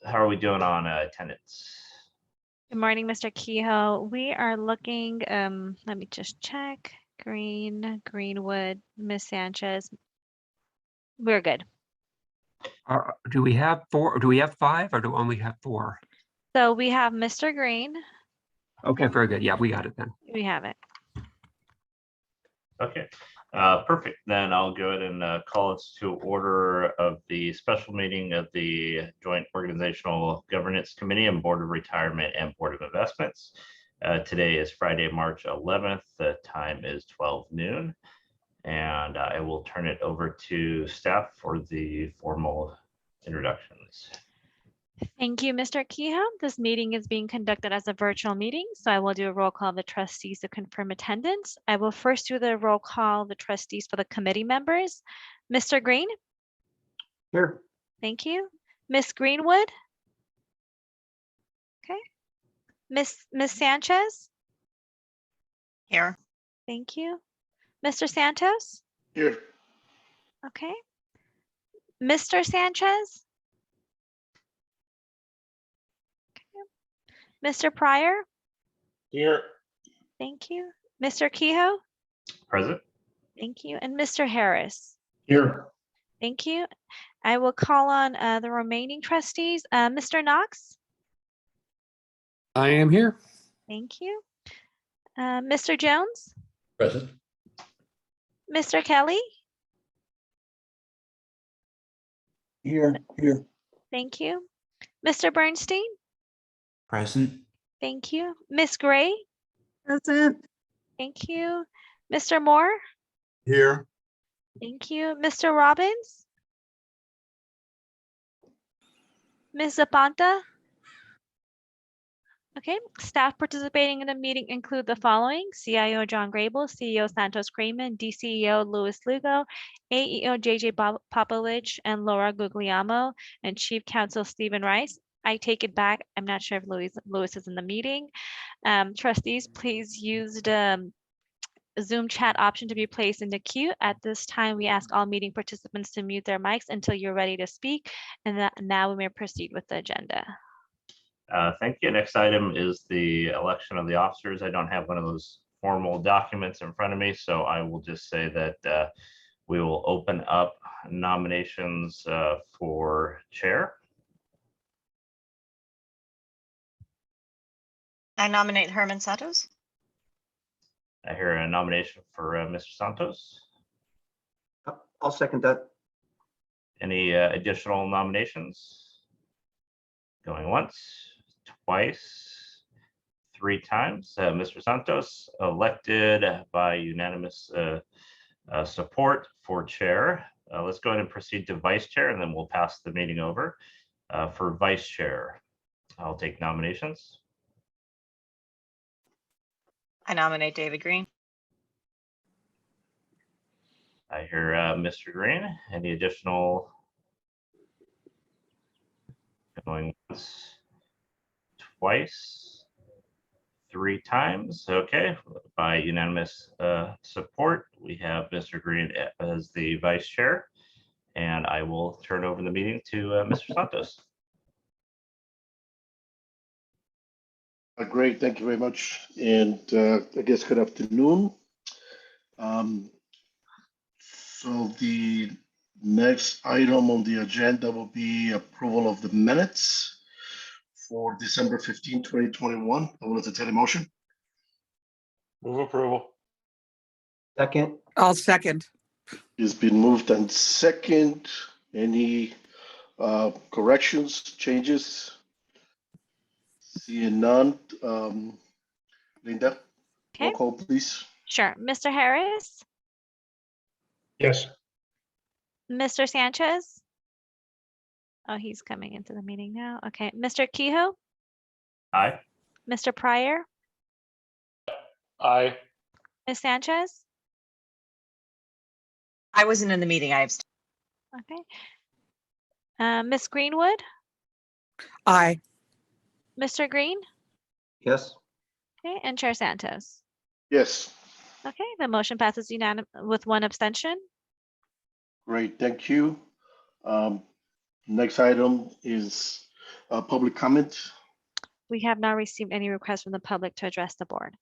how are we doing on attendance? Good morning, Mr. Kehoe. We are looking, let me just check. Green, Greenwood, Miss Sanchez. We're good. Do we have 4? Do we have 5 or do we only have 4? So we have Mr. Green. Okay, very good. Yeah, we got it then. We have it. Okay, perfect. Then I'll go ahead and call us to order of the special meeting of the Joint Organizational Governance Committee and Board of Retirement and Board of Investments. Today is Friday, March 11th. The time is 12 noon. And I will turn it over to staff for the formal introductions. Thank you, Mr. Kehoe. This meeting is being conducted as a virtual meeting, so I will do a roll call of the trustees to confirm attendance. I will first do the roll call of the trustees for the committee members. Mr. Green? Here. Thank you. Miss Greenwood? Okay. Miss Sanchez? Here. Thank you. Mr. Santos? Here. Okay. Mr. Sanchez? Okay. Mr. Pryor? Here. Thank you. Mr. Kehoe? Present. Thank you. And Mr. Harris? Here. Thank you. I will call on the remaining trustees. Mr. Knox? I am here. Thank you. Mr. Jones? Present. Mr. Kelly? Here. Thank you. Mr. Bernstein? Present. Thank you. Miss Gray? Present. Thank you. Mr. Moore? Here. Thank you. Mr. Robbins? Ms. Zapanta? Okay, staff participating in the meeting include the following: CIO John Grable, CEO Santos Cramen, DCEO Louis Lugo, AEO JJ Popovich and Laura Guglielmo, and Chief Counsel Stephen Rice. I take it back. I'm not sure if Louis is in the meeting. Trustees, please use the Zoom chat option to be placed in the queue. At this time, we ask all meeting participants to mute their mics until you're ready to speak. And now we may proceed with the agenda. Thank you. Next item is the election of the officers. I don't have one of those formal documents in front of me, so I will just say that we will open up nominations for chair. I nominate Herman Santos. I hear a nomination for Mr. Santos. I'll second that. Any additional nominations? Going once, twice, 3 times. Mr. Santos elected by unanimous support for chair. Let's go ahead and proceed to vice chair, and then we'll pass the meeting over. For vice chair, I'll take nominations. I nominate David Green. I hear Mr. Green. Any additional? Going once, twice, 3 times. Okay, by unanimous support, we have Mr. Green as the vice chair, and I will turn over the meeting to Mr. Santos. Great, thank you very much. And I guess good afternoon. So the next item on the agenda will be approval of the minutes for December 15, 2021. I will entertain a motion. Move approval. Second. I'll second. It's been moved and second. Any corrections, changes? Seeing none. Linda, Okay. roll call, please. Sure. Mr. Harris? Yes. Mr. Sanchez? Oh, he's coming into the meeting now. Okay. Mr. Kehoe? Aye. Mr. Pryor? Aye. Ms. Sanchez? I wasn't in the meeting. I abstained. Okay. Ms. Greenwood? Aye. Mr. Green? Yes. Okay. And Chair Santos? Yes. Okay. The motion passes unanimous with 1 abstention. Great, thank you. Next item is Public comment? We have not received any requests from the public to address the board.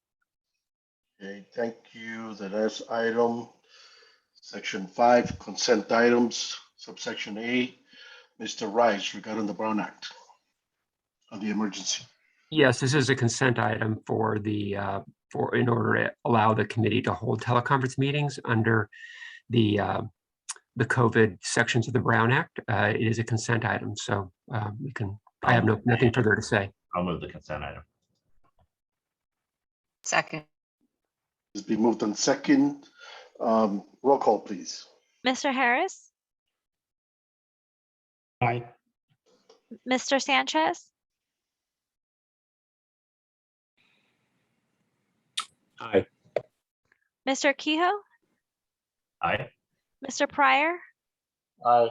Okay, thank you. The last item, section 5, consent items, subsection A. Mr. Rice, regarding the Brown Act on the emergency. Yes, this is a consent item for in order to allow the committee to hold teleconference meetings under the COVID sections of the Brown Act. It is a consent item, so I have nothing further to say. I'll move the consent item. Second. It's been moved on second. Roll call, please. Mr. Harris, Aye. Mr. Sanchez, Aye. Mr. Kehoe, Aye. Mr. Pryor, Aye.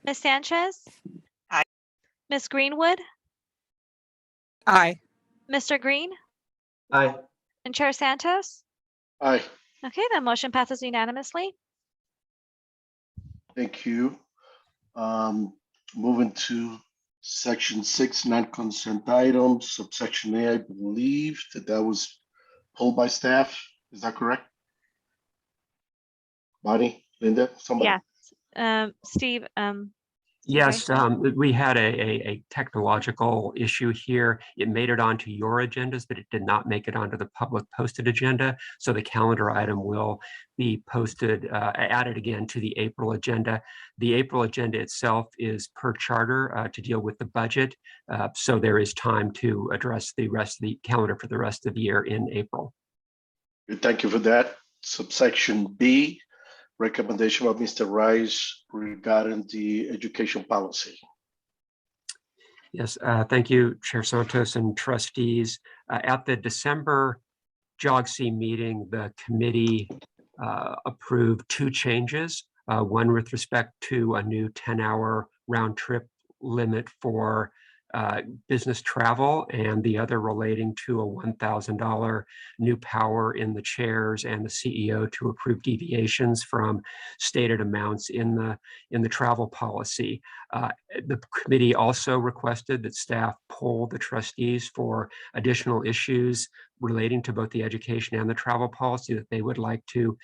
Ms. Sanchez. Aye. Ms. Greenwood, Aye. Mr. Green, Aye. and Chair Santos. Aye, Okay, that motion passes unanimously. thank you. Moving to section 6, non-consent items, subsection A, I believe that was pulled by staff. Is that correct? Bonnie, Linda, somebody? Yeah. Steve, Yes, we had a technological issue here. It made it onto your agendas, but it did not make it onto the public posted agenda. So the calendar item will be posted, added again to the April agenda. The April agenda itself is per charter to deal with the budget. So there is time to address the rest of the calendar for the rest of the year in April. Thank you for that. Subsection B, recommendation of Mr. Rice regarding the education policy. Yes, thank you, Chair Santos and trustees. At the December JOGC meeting, the committee approved 2 changes, one with respect to a new 10-hour round trip limit for business travel, and the other relating to a $1,000 new power in the chairs and the CEO to approve deviations from stated amounts in the travel policy. The committee also requested that staff poll the trustees for additional issues relating to both the education and the travel policy that they would like to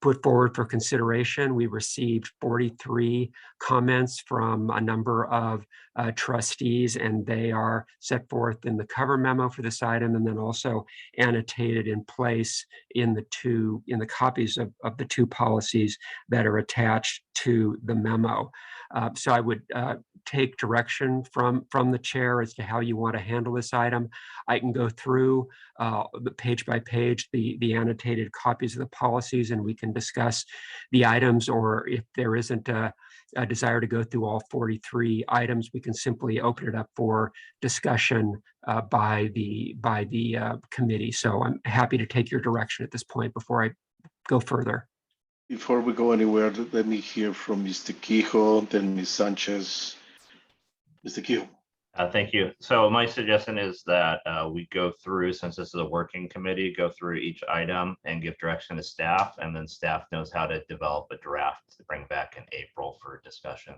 put forward for consideration. We received 43 comments from a number of trustees, and they are set forth in the cover memo for this item, and then also annotated in place in the copies of the 2 policies that are attached to the memo. So I would take direction from the chair as to how you want to handle this item. I can go through the page by page, the annotated copies of the policies, and we can discuss the items, or if there isn't a desire to go through all 43 items, we can simply open it up for discussion by the committee. So I'm happy to take your direction at this point before I go further. Before we go anywhere, let me hear from Mr. Kehoe, then Ms. Sanchez. Mr. Kehoe. Thank you. So my suggestion is that we go through, since this is a working committee, go through each item and give direction to staff, and then staff knows how to develop a draft to bring back in April for discussion.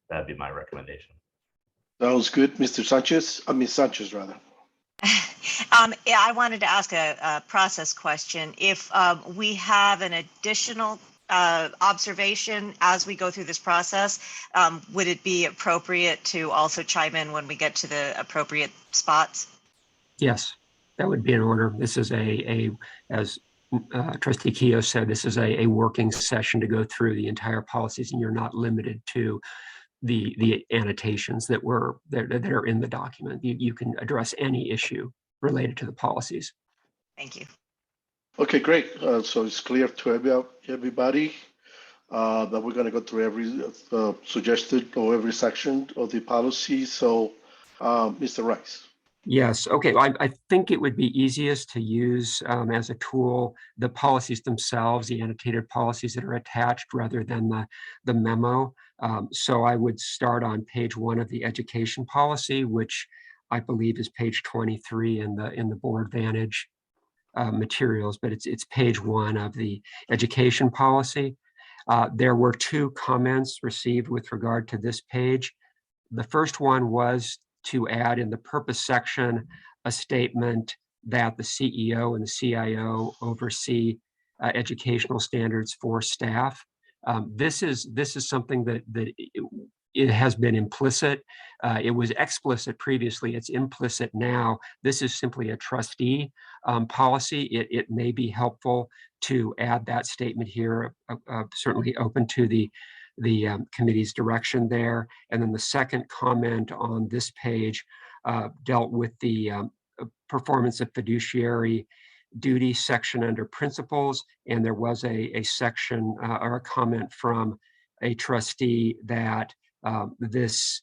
That'd be my recommendation. Sounds good. Mr. Sanchez, Ms. Sanchez, rather. Yeah, I wanted to ask a process question. If we have an additional observation as we go through this process, would it be appropriate to also chime in when we get to the appropriate spots? Yes, that would be in order. This is as Trustee Kehoe said, this is a working session to go through the entire policies, and you're not limited to the annotations that are in the document. You can address any issue related to the policies. Thank you. Okay, great. So it's clear to everybody that we're going to go through every suggested or every section of the policy. So, Mr. Rice. Yes, okay. I think it would be easiest to use as a tool the policies themselves, the annotated policies that are attached, rather than the memo. So I would start on page 1 of the education policy, which I believe is page 23 in the Board Vantage materials, but it's page 1 of the education policy. There were 2 comments received with regard to this page. The first one was to add in the purpose section a statement that the CEO and the CIO oversee educational standards for staff. This is something that it has been implicit. It was explicit previously. It's implicit now. This is simply a trustee policy. It may be helpful to add that statement here. Certainly open to the committee's direction there. And then the second comment on this page dealt with the performance of fiduciary duty section under principles, and there was a section or a comment from a trustee that this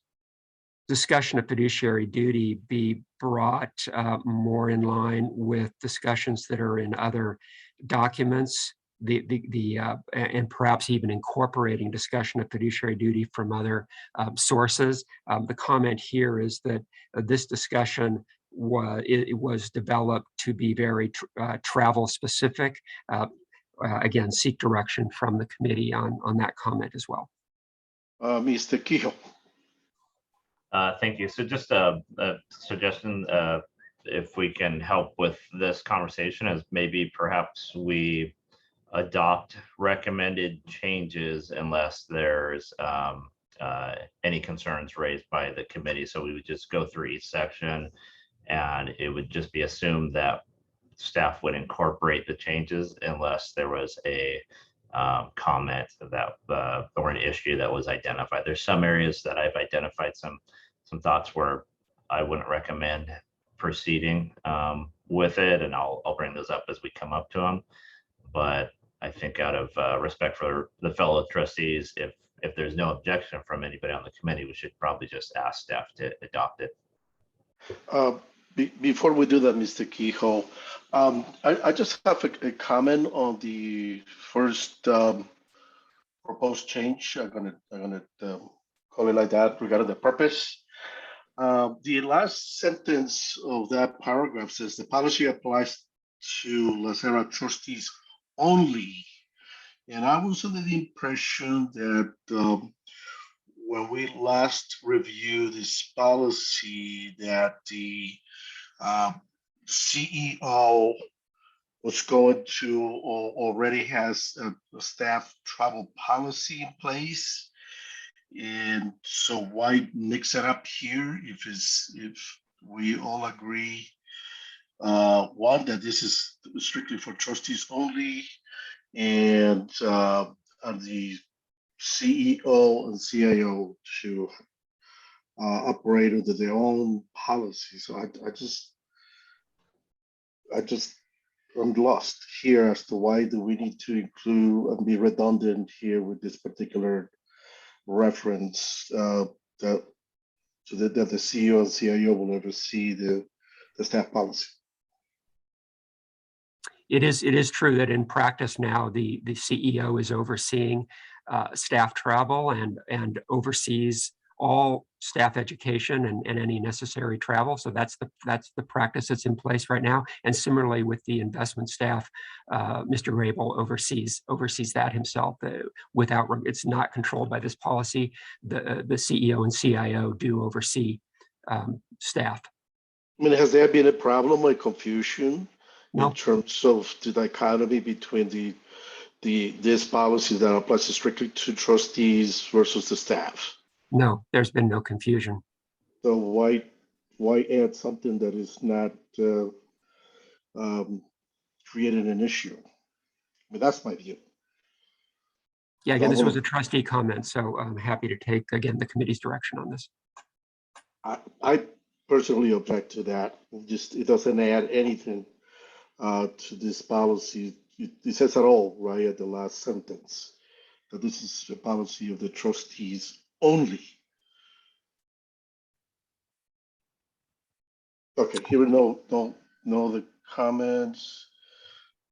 discussion of fiduciary duty be brought more in line with discussions that are in other documents, and perhaps even incorporating discussion of fiduciary duty from other sources. The comment here is that this discussion was developed to be very travel specific. Again, seek direction from the committee on that comment as well. Mr. Kehoe. Thank you. So just a suggestion, if we can help with this conversation, is maybe perhaps we adopt recommended changes unless there's any concerns raised by the committee. So we would just go through each section, and it would just be assumed that staff would incorporate the changes unless there was a comment that or an issue that was identified. There's some areas that I've identified some thoughts where I wouldn't recommend proceeding with it, and I'll bring those up as we come up to them. But I think out of respect for the fellow trustees, if there's no objection from anybody on the committee, we should probably just ask staff to adopt it. Before we do that, Mr. Kehoe, I just have a comment on the first proposed change. I'm gonna call it like that regarding the purpose. The last sentence of that paragraph says the policy applies to LACERA trustees only. And I was under the impression that when we last reviewed this policy, that the CEO was going to or already has a staff travel policy in place. And so why mix it up here if we all agree, one, that this is strictly for trustees only, and the CEO and CIO to operate under their own policy. So I'm lost here as to why do we need to include and be redundant here with this particular reference that the CEO and CIO will oversee the staff policy. It is true that in practice now the CEO is overseeing staff travel and oversees all staff education and any necessary travel. So that's the practice that's in place right now. And similarly with the investment staff, Mr. Grable oversees that himself. It's not controlled by this policy. The CEO and CIO do oversee staff. I mean, has there been a problem or confusion No. in terms of the dichotomy between this policy that applies strictly to trustees versus the staff? No, there's been no confusion. So why add something that is not creating an issue? I mean, that's my view. Yeah, again, this was a trustee comment, so I'm happy to take, again, the committee's direction on this. I personally object to that. It doesn't add anything to this policy. It says it all right at the last sentence, that this is a policy of the trustees only. Okay, here we don't know the comments.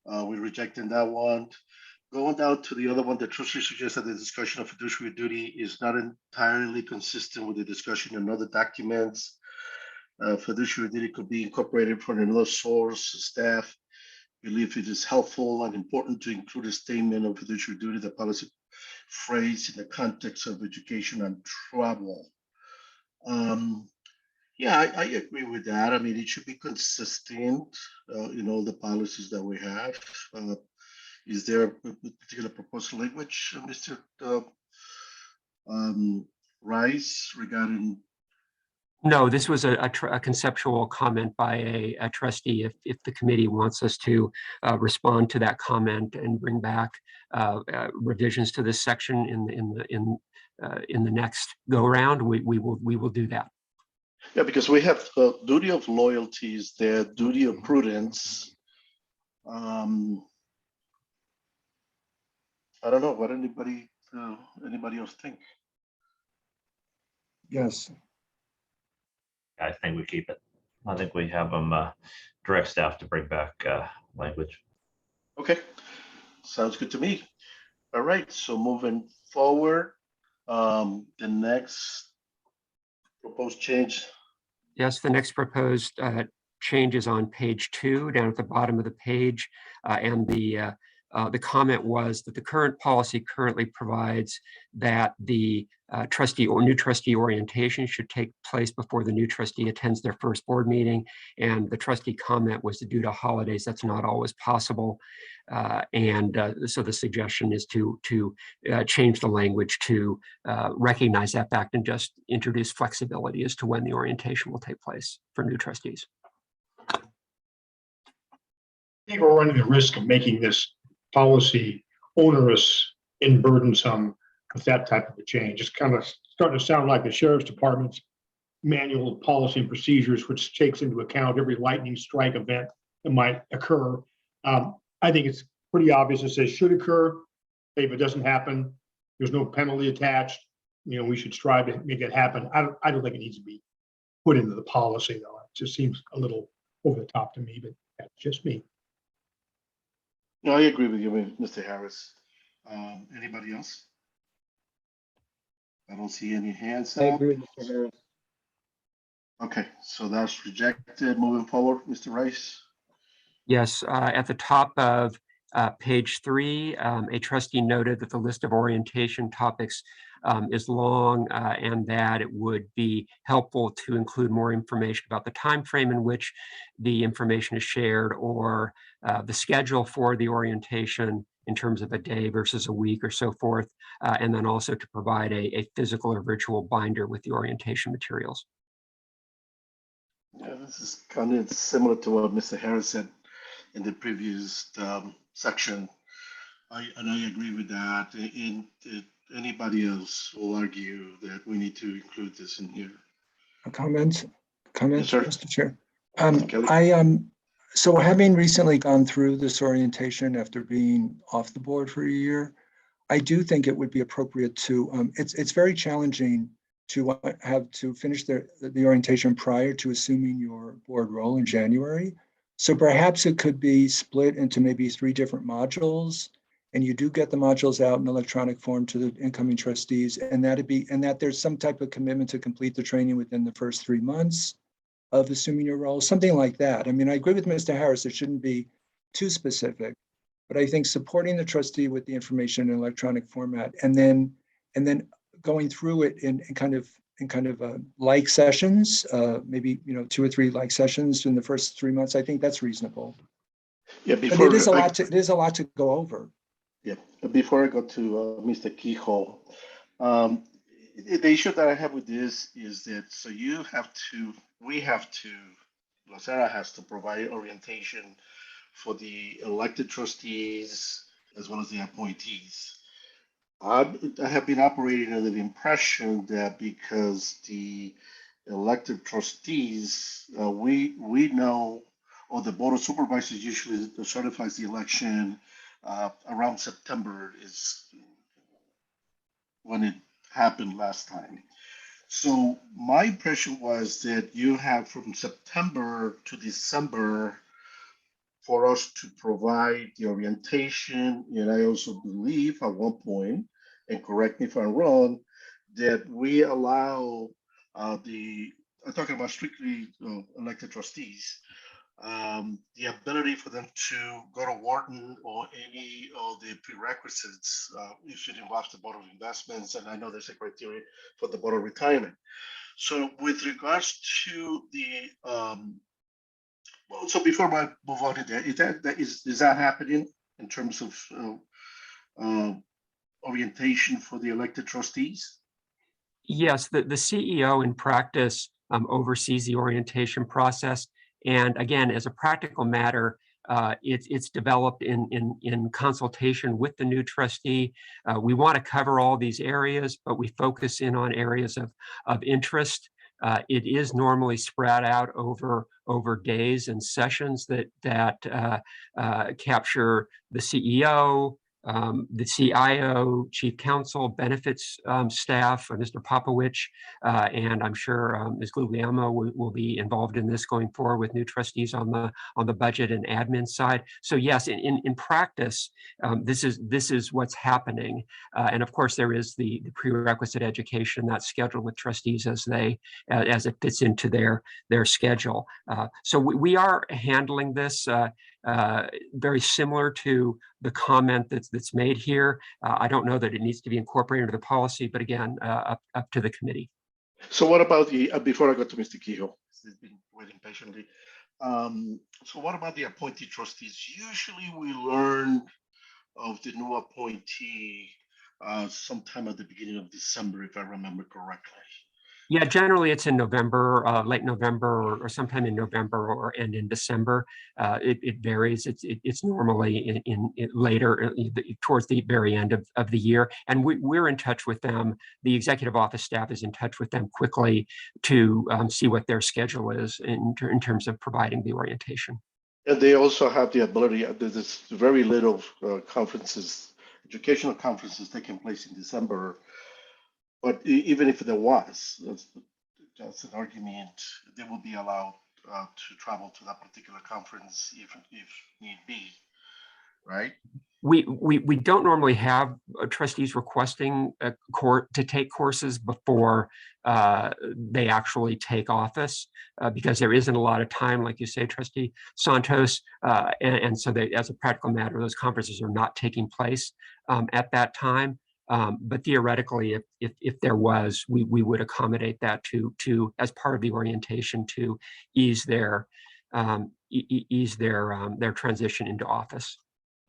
We're rejecting that one. Going down to the other one, the trustee suggests that the discussion of fiduciary duty is not entirely consistent with the discussion in other documents. Fiduciary duty could be incorporated from another source. Staff believe it is helpful and important to include a statement of fiduciary duty, the policy phrase in the context of education and travel. Yeah, I agree with that. I mean, it should be consistent in all the policies that we have. Is there a particular proposed language, Mr. Rice, regarding? No, this was a conceptual comment by a trustee. If the committee wants us to respond to that comment and bring back revisions to this section in the next go round, we will do that. Yeah, because we have duty of loyalty is there, duty of prudence. I don't know what anybody else think. Yes. I think we keep it. I think we have them direct staff to bring back language. Okay, sounds good to me. All right, so moving forward, the next proposed change. Yes, the next proposed change is on page 2, down at the bottom of the page. And the comment was that the current policy currently provides that the trustee or new trustee orientation should take place before the new trustee attends their first board meeting. And the trustee comment was that due to holidays, that's not always possible. So the suggestion is to change the language to recognize that fact and just introduce flexibility as to when the orientation will take place for new trustees. I think we're running the risk of making this policy onerous and burdensome with that type of a change. It's kind of starting to sound like the sheriff's department's manual of policy and procedures, which takes into account every lightning strike event that might occur. I think it's pretty obvious. It says should occur. If it doesn't happen, there's no penalty attached. You know, we should strive to make it happen. I don't think it needs to be put into the policy, though. It just seems a little over the top to me, but that's just me. No, I agree with you, Mr. Harris. Anybody else? I don't see any hands I up. agree with Mr. Harris. Okay, so that's rejected. Moving forward, Mr. Rice. Yes, at the top of page 3, a trustee noted that the list of orientation topics is long and that it would be helpful to include more information about the time frame in which the information is shared, or the schedule for the orientation in terms of a day versus a week or so forth, and then also to provide a physical or virtual binder with the orientation materials. Yeah, this is kind of similar to what Mr. Harris said in the previous section. I agree with that. Anybody else will argue that we need to include this in here? Comments, Yes, sir. Mr. Chair. Kelly? So having recently gone through this orientation after being off the board for a year, I do think it would be appropriate to, it's very challenging to have to finish the orientation prior to assuming your board role in January. So perhaps it could be split into maybe 3 different modules, and you do get the modules out in electronic form to the incoming trustees, and that there's some type of commitment to complete the training within the first 3 months of assuming your role, something like that. I mean, I agree with Mr. Harris, it shouldn't be too specific, but I think supporting the trustee with the information in electronic format, and then going through it in kind of like sessions, maybe 2 or 3 like sessions in the first 3 months. I think that's reasonable. Yeah, but it is a lot to go over. Yeah, before I go to Mr. Keyhole, the issue that I have with this is that LACERA has to provide orientation for the elected trustees as well as the appointees. I have been operating under the impression that because the elected trustees, we know, or the board of supervisors usually certifies the election around September is when it happened last time. So my impression was that you have from September to December for us to provide the orientation. And I also believe at one point, and correct me if I'm wrong, that we allow I'm talking about strictly elected trustees, the ability for them to go to Wharton or any of the prerequisites if it involves the Board of Investments. And I know there's a criteria for the Board of Retirement. So with regards to the, well, so before I move on to that, is that happening in terms of orientation for the elected trustees? Yes, the CEO in practice oversees the orientation process. And again, as a practical matter, it's developed in consultation with the new trustee. We want to cover all these areas, but we focus in on areas of interest. It is normally spread out over days and sessions that capture the CEO, the CIO, Chief Counsel, benefits staff, Mr. Popowich, and I'm sure Ms. Guglielmo will be involved in this going forward with new trustees on the budget and admin side. So yes, in practice, this is what's happening, and of course there is the prerequisite education that's scheduled with trustees as it fits into their schedule. So we are handling this very similar to the comment that's made here. I don't know that it needs to be incorporated into the policy, but again, up to the committee. So what about the, before I go to Mr. Kehoe, he's been waiting patiently. So what about the appointee trustees? Usually we learn of the new appointee sometime at the beginning of December, if I remember correctly. Yeah, generally it's in November, late November, or sometime in November, or end in December. It varies. It's normally in later towards the very end of the year, and we're in touch with them. The executive office staff is in touch with them quickly to see what their schedule is in terms of providing the orientation. And they also have the ability. There's very little conferences, educational conferences taking place in December. But even if there was, that's an argument, they will be allowed to travel to that particular conference if need be, right? We don't normally have trustees requesting to take courses before they actually take office because there isn't a lot of time, like you say, Trustee Santos, and so as a practical matter, those conferences are not taking place at that time. But theoretically, if there was, we would accommodate that to as part of the orientation to ease their transition into office.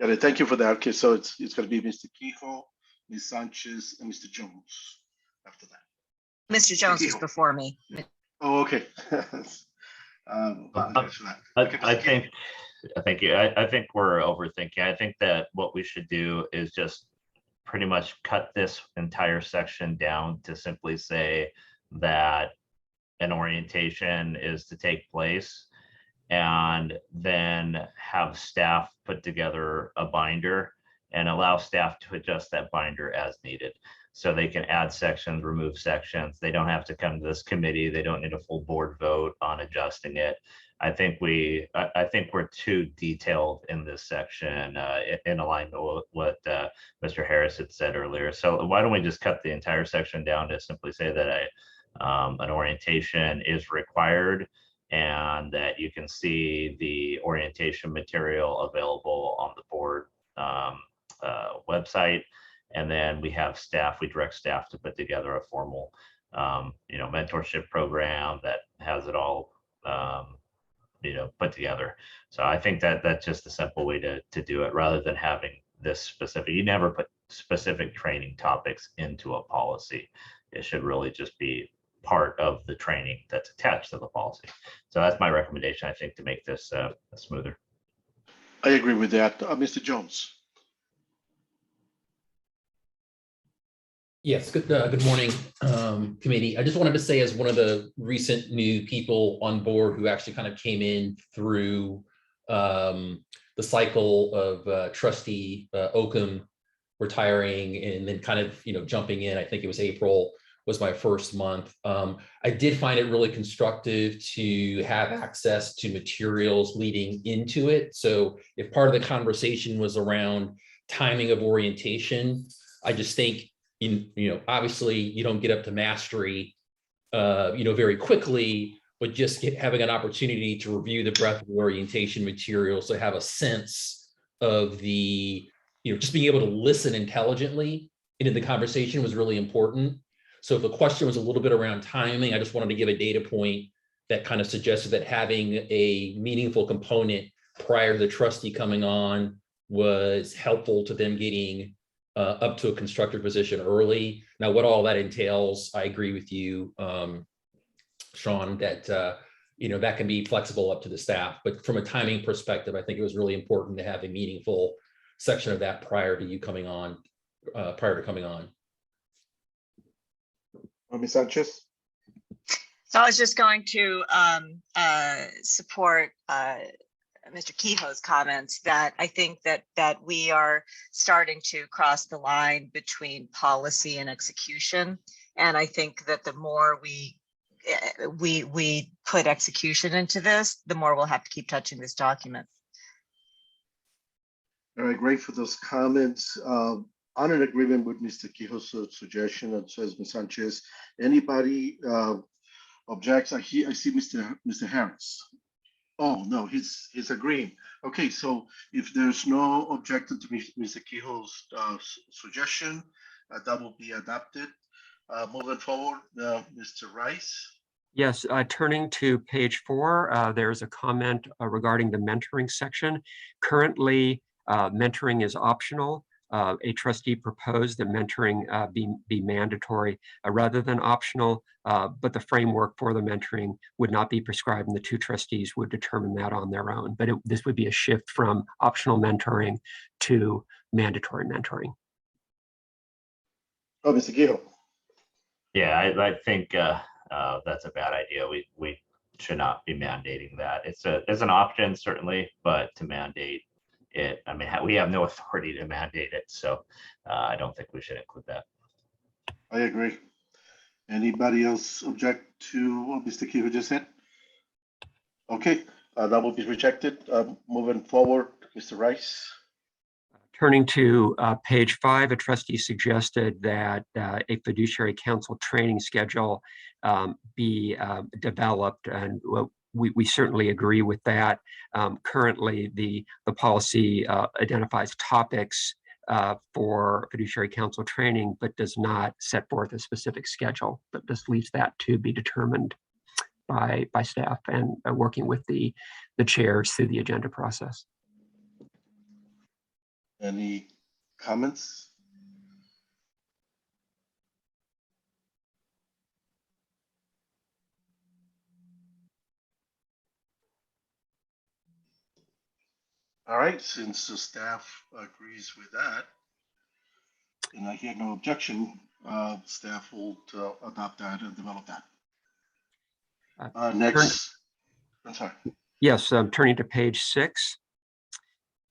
Yeah, thank you for that. Okay, so it's going to be Mr. Kehoe, Ms. Sanchez, and Mr. Jones after that. Mr. Jones is before me. Oh, okay. Thank you. I think we're overthinking. I think that what we should do is just pretty much cut this entire section down to simply say that an orientation is to take place, and then have staff put together a binder and allow staff to adjust that binder as needed. So they can add sections, remove sections. They don't have to come to this committee. They don't need a full board vote on adjusting it. I think we're too detailed in this section in alignment with what Mr. Harris had said earlier. So why don't we just cut the entire section down to simply say that an orientation is required, and that you can see the orientation material available on the board website. And then we direct staff to put together a formal mentorship program that has it all put together. So I think that's just a simple way to do it, rather than having this specific. You never put specific training topics into a policy. It should really just be part of the training that's attached to the policy. So that's my recommendation, I think, to make this smoother. I agree with that. Mr. Jones. Yes, good morning, committee. I just wanted to say, as one of the recent new people on board who actually kind of came in through the cycle of Trustee Oakham retiring and then kind of jumping in, I think it was April was my first month. I did find it really constructive to have access to materials leading into it. So if part of the conversation was around timing of orientation, I just think, obviously you don't get up to mastery, very quickly, but just having an opportunity to review the breadth of the orientation materials, to have a sense of the, just being able to listen intelligently into the conversation was really important. So if the question was a little bit around timing, I just wanted to give a data point that kind of suggested that having a meaningful component prior to the trustee coming on was helpful to them getting up to a constructive position early. Now, what all that entails, I agree with you, Sean, that that can be flexible up to the staff. But from a timing perspective, I think it was really important to have a meaningful section of that prior to you coming on, Ms. Sanchez? So I was just going to support Mr. Kehoe's comments that I think that we are starting to cross the line between policy and execution. And I think that the more we put execution into this, the more we'll have to keep touching this document. All right, great for those comments. I'm in agreement with Mr. Kehoe's suggestion, and so is Ms. Sanchez. Anybody objects? I see Mr. Harris. Oh, no, he's agreeing. Okay, so if there's no objection to Mr. Kehoe's suggestion, that will be adopted. Moving forward, Mr. Rice. Yes, turning to page 4, there's a comment regarding the mentoring section. Currently, mentoring is optional. A trustee proposed that mentoring be mandatory rather than optional, but the framework for the mentoring would not be prescribed, and the 2 trustees would determine that on their own. But this would be a shift from optional mentoring to mandatory mentoring. Oh, Mr. Kehoe. Yeah, I think that's a bad idea. We should not be mandating that. It's an option certainly, but to mandate it, I mean, we have no authority to mandate it, so I don't think we should include that. I agree. Anybody else object to what Mr. Kehoe just said? Okay, that will be rejected. Moving forward, Mr. Rice. Turning to page 5, a trustee suggested that a fiduciary council training schedule be developed, and we certainly agree with that. Currently, the policy identifies topics for fiduciary council training, but does not set forth a specific schedule, but just leaves that to be determined by staff and working with the chairs through the agenda process. Any comments? All right, since the staff agrees with that, and I hear no objection, staff will adopt that and develop that. Next, I'm sorry. Yes, turning to page 6.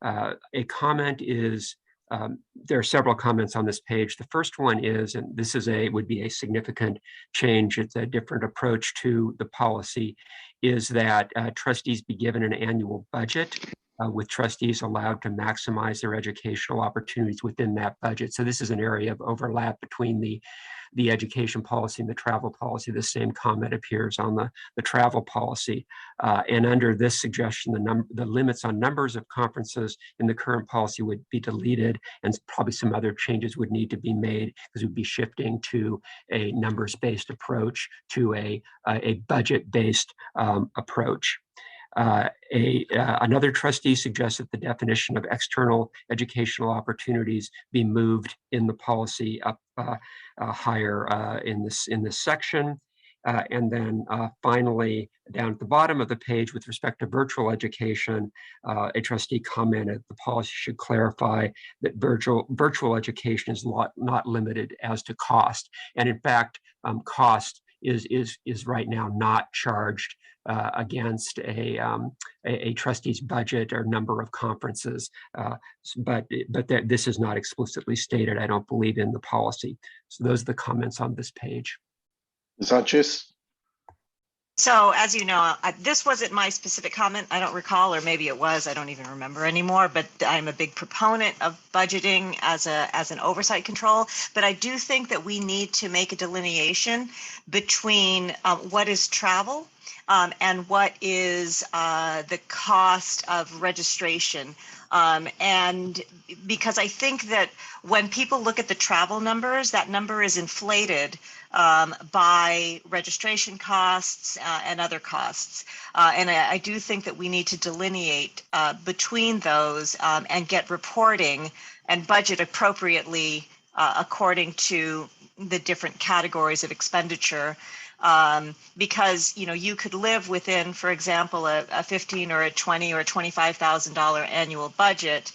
A comment is, there are several comments on this page. The first one is, and this is would be a significant change, it's a different approach to the policy, is that trustees be given an annual budget with trustees allowed to maximize their educational opportunities within that budget. So this is an area of overlap between the education policy and the travel policy. The same comment appears on the travel policy. And under this suggestion, the limits on numbers of conferences in the current policy would be deleted, and probably some other changes would need to be made, because we'd be shifting to a numbers-based approach to a budget-based approach. Another trustee suggests that the definition of external educational opportunities be moved in the policy up higher in this section. And then finally, down at the bottom of the page, with respect to virtual education, a trustee commented the policy should clarify that virtual education is not limited as to cost. And in fact, cost is right now not charged against a trustee's budget or number of conferences, but this is not explicitly stated, I don't believe, in the policy. So those are the comments on this page. Ms. Sanchez. So as you know, this wasn't my specific comment. I don't recall, or maybe it was, I don't even remember anymore, but I'm a big proponent of budgeting as an oversight control. But I do think that we need to make a delineation between what is travel and what is the cost of registration. And because I think that when people look at the travel numbers, that number is inflated by registration costs and other costs. And I do think that we need to delineate between those and get reporting and budget appropriately according to the different categories of expenditure. Because you could live within, for example, a 15 or a 20 or a $25,000 annual budget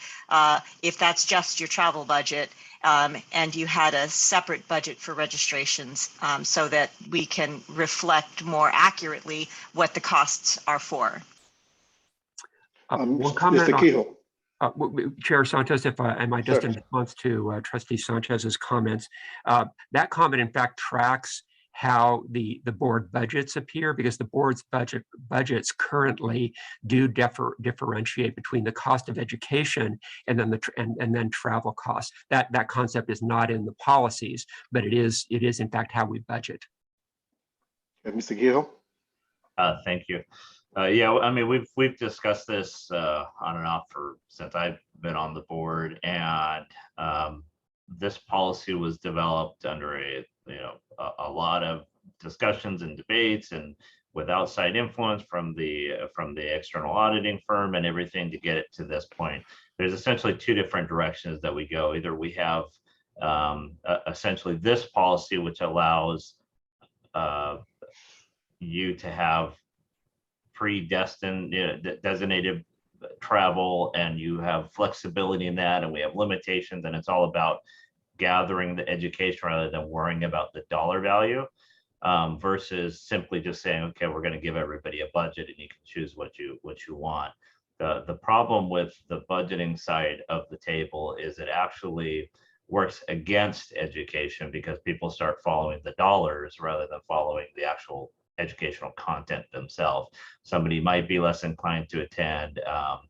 if that's just your travel budget, and you had a separate budget for registrations so that we can reflect more accurately what the costs are for. One comment Mr. Kehoe. Chair Santos, if I might, just in response to Trustee Sanchez's comments, that comment in fact tracks how the board budgets appear, because the board's budgets currently do differentiate between the cost of education and then and then travel costs. That concept is not in the policies, but it is in fact how we budget. Mr. Kehoe. Thank you. Yeah, I mean, we've discussed this on and off since I've been on the board, and this policy was developed under a lot of discussions and debates, and with outside influence from the external auditing firm and everything to get it to this point. There's essentially two different directions that we go. Either we have essentially this policy, which allows you to have predestined, designated travel, and you have flexibility in that, and we have limitations, and it's all about gathering the education rather than worrying about the dollar value, versus simply just saying, okay, we're going to give everybody a budget and you can choose what you want. The problem with the budgeting side of the table is it actually works against education, because people start following the dollars rather than following the actual educational content themselves. Somebody might be less inclined to attend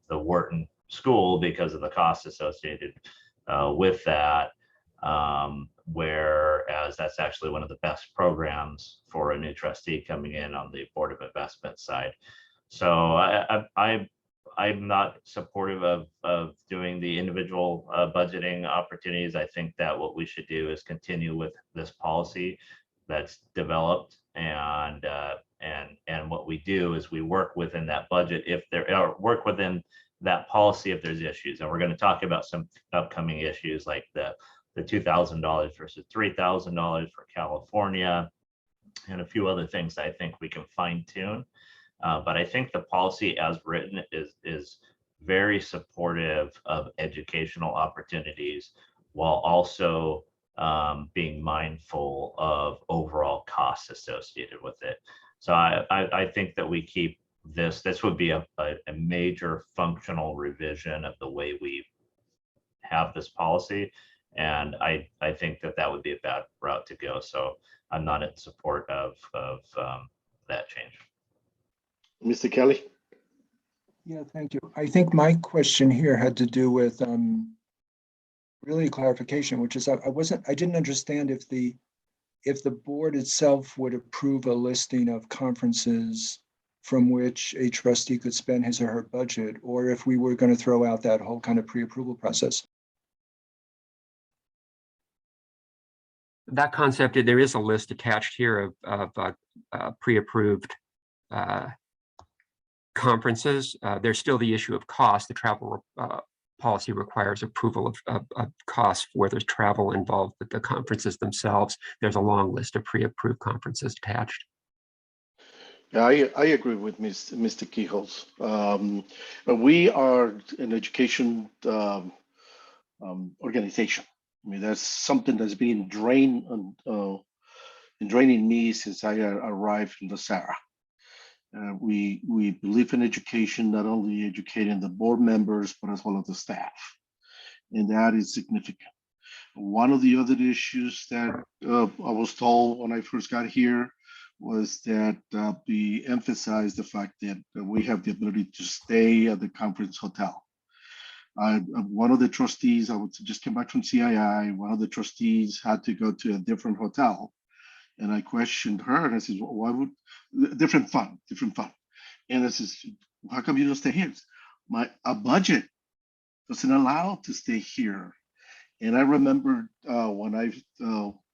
the Wharton school because of the costs associated with that, whereas that's actually one of the best programs for a new trustee coming in on the Board of Investment side. So I'm not supportive of doing the individual budgeting opportunities. I think that what we should do is continue with this policy that's developed, and what we do is we work within that budget work within that policy if there's issues. And we're going to talk about some upcoming issues like the $2,000 versus $3,000 for California, and a few other things that I think we can fine tune. But I think the policy as written is very supportive of educational opportunities, while also being mindful of overall costs associated with it. So I think that we keep this would be a major functional revision of the way we have this policy. And I think that would be a bad route to go. So I'm not in support of that change. Mr. Kelly. Yeah, thank you. I think my question here had to do with really clarification, which is I didn't understand if the board itself would approve a listing of conferences from which a trustee could spend his or her budget, or if we were going to throw out that whole kind of pre-approval process. That concept, there is a list attached here of pre-approved conferences. There's still the issue of cost. The travel policy requires approval of costs where there's travel involved with the conferences themselves. There's a long list of pre-approved conferences attached. Yeah, I agree with Mr. Kehoe. We are an education organization. I mean, that's something that's been draining me since I arrived in LACERA. We believe in education, not only educating the board members, but as well as the staff. And that is significant. One of the other issues that I was told when I first got here was that we emphasized the fact that we have the ability to stay at the conference hotel. One of the trustees, I just came back from CII, one of the trustees had to go to a different hotel. And I questioned her and I said, why would, different fund. And I says, how come you don't stay here? A budget doesn't allow to stay here. And I remember when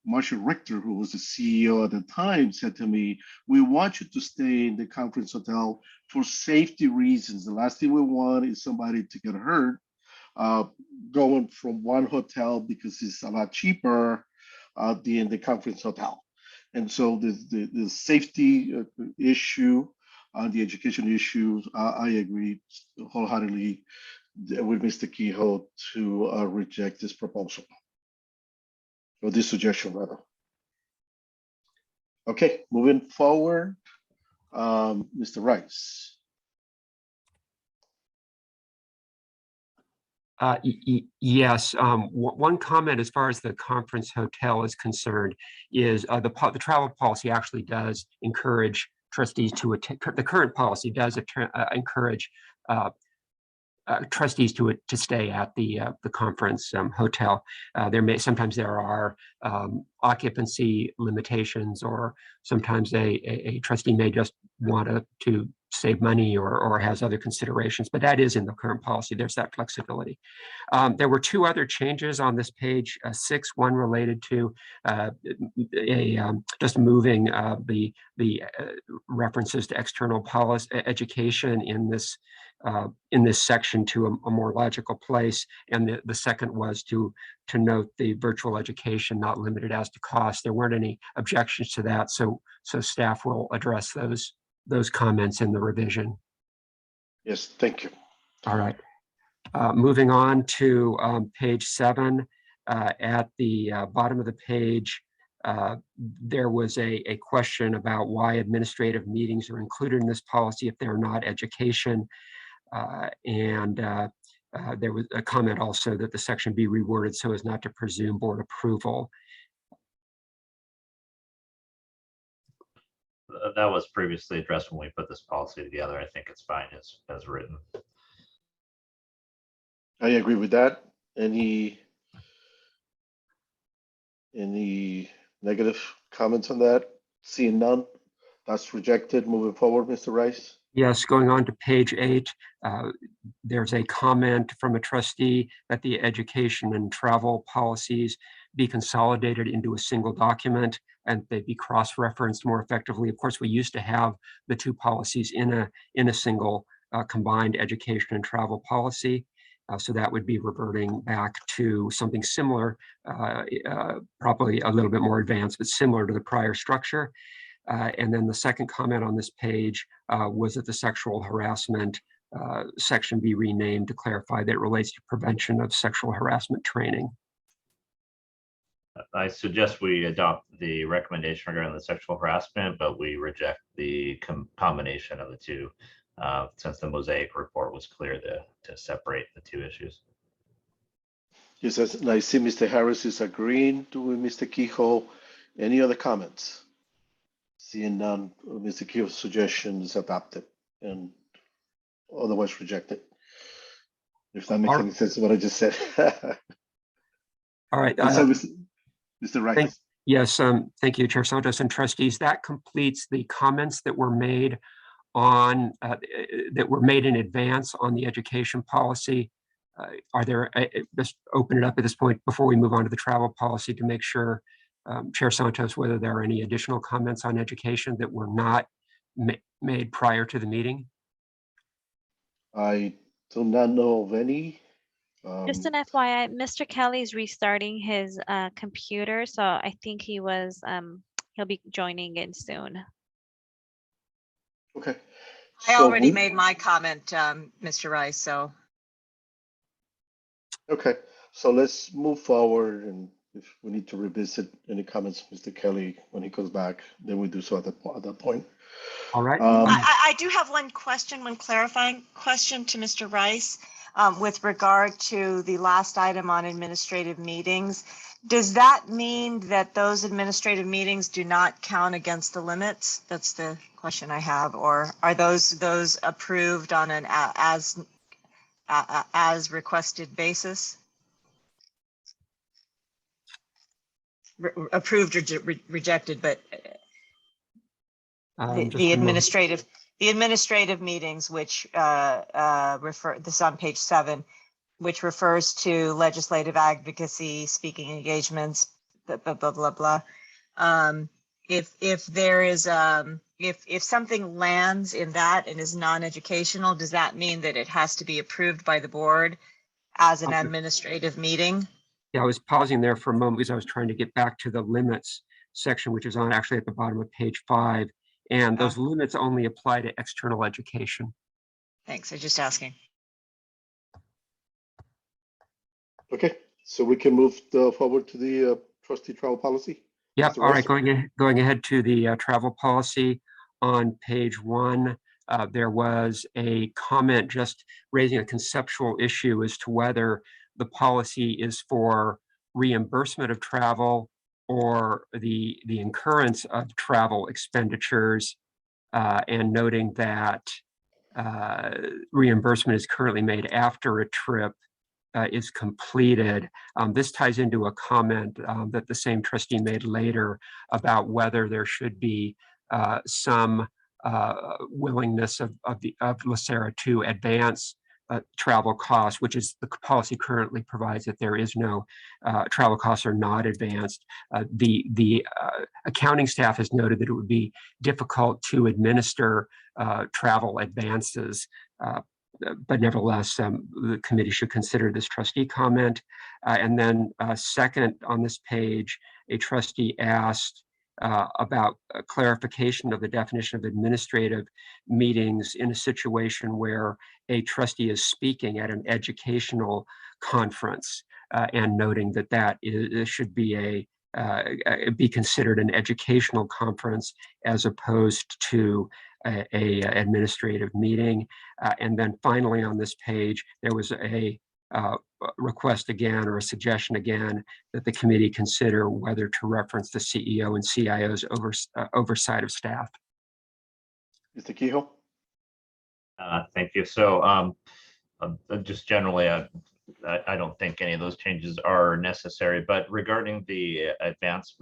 Marshall Richter, who was the CEO at the time, said to me, we want you to stay in the conference hotel for safety reasons. The last thing we want is somebody to get hurt going from one hotel because it's a lot cheaper in the conference hotel. And so the safety issue, the education issue, I agree wholeheartedly with Mr. Kehoe to reject this proposal, or this suggestion rather. Okay, moving forward, Mr. Rice. Yes, one comment as far as the conference hotel is concerned is the travel policy actually does encourage trustees to attend. The current policy does encourage trustees to stay at the conference hotel. Sometimes there are occupancy limitations, or sometimes a trustee may just want to save money or has other considerations, but that is in the current policy. There's that flexibility. There were two other changes on this page 6, one related to just moving the references to external policy education in this section to a more logical place. And the second was to note the virtual education not limited as to cost. There weren't any objections to that, so staff will address those comments in the revision. Yes, thank you. All right. Moving on to page 7, at the bottom of the page, there was a question about why administrative meetings are included in this policy if they're not education. There was a comment also that the section be reworded so as not to presume board approval. That was previously addressed when we put this policy together. I think it's fine as written. I agree with that. Any negative comments on that? Seeing none, that's rejected. Moving forward, Mr. Rice. Yes, going on to page 8, there's a comment from a trustee that the education and travel policies be consolidated into a single document and they be cross-referenced more effectively. Of course, we used to have the two policies in a single combined education and travel policy. So that would be reverting back to something similar, probably a little bit more advanced, but similar to the prior structure. And then the second comment on this page was that the sexual harassment section be renamed to clarify that it relates to prevention of sexual harassment training. I suggest we adopt the recommendation regarding the sexual harassment, but we reject the combination of the two, since the Mosaic report was clear to separate the two issues. Yes, and I see Mr. Harris is agreeing with Mr. Kehoe. Any other comments? Seeing none, Mr. Kehoe's suggestion is adopted and otherwise rejected. If that makes any sense, what I just said. All right. So, Mr. Rice. Yes, thank you, Chair Santos and trustees. That completes the comments that were made on in advance on the education policy. Are there, just open it up at this point before we move on to the travel policy to make sure, Chair Santos, whether there are any additional comments on education that were not made prior to the meeting? I do not know of any. Just an FYI, Mr. Kelly's restarting his computer, so I think he'll be joining in soon. Okay. I already made my comment, Mr. Rice, so. Okay, so let's move forward, and if we need to revisit any comments, Mr. Kelly, when he comes back, then we do so at that point. All right. I do have one clarifying question to Mr. Rice with regard to the last item on administrative meetings. Does that mean that those administrative meetings do not count against the limits? That's the question I have. Or are those approved on an as requested basis? approved or rejected, but Just the a moment. administrative meetings, which refer, this is on page 7, which refers to legislative advocacy, speaking engagements, blah, blah, blah, blah, blah. If there is, if something lands in that and is non-educational, does that mean that it has to be approved by the board as an Okay. administrative meeting? Yeah, I was pausing there for a moment because I was trying to get back to the limits section, which is on actually at the bottom of page 5. And those limits only apply to external education. Thanks, I'm just asking. Okay, so we can move forward to the trustee travel policy. Yep. Mr. All right. Rice? Going ahead to the travel policy on page 1. There was a comment just raising a conceptual issue as to whether the policy is for reimbursement of travel or the incurrence of travel expenditures, and noting that reimbursement is currently made after a trip is completed. This ties into a comment that the same trustee made later about whether there should be some willingness of LACERA to advance travel costs, which is the policy currently provides that there is no travel costs are not advanced. The accounting staff has noted that it would be difficult to administer travel advances, but nevertheless, the committee should consider this trustee comment. And then second on this page, a trustee asked about a clarification of the definition of administrative meetings in a situation where a trustee is speaking at an educational conference, and noting that that should be be considered an educational conference as opposed to a administrative meeting. And then finally on this page, there was a request again, or a suggestion again, that the committee consider whether to reference the CEO and CIO's oversight of staff. Mr. Kehoe? Thank you. So just generally, I don't think any of those changes are necessary, but regarding the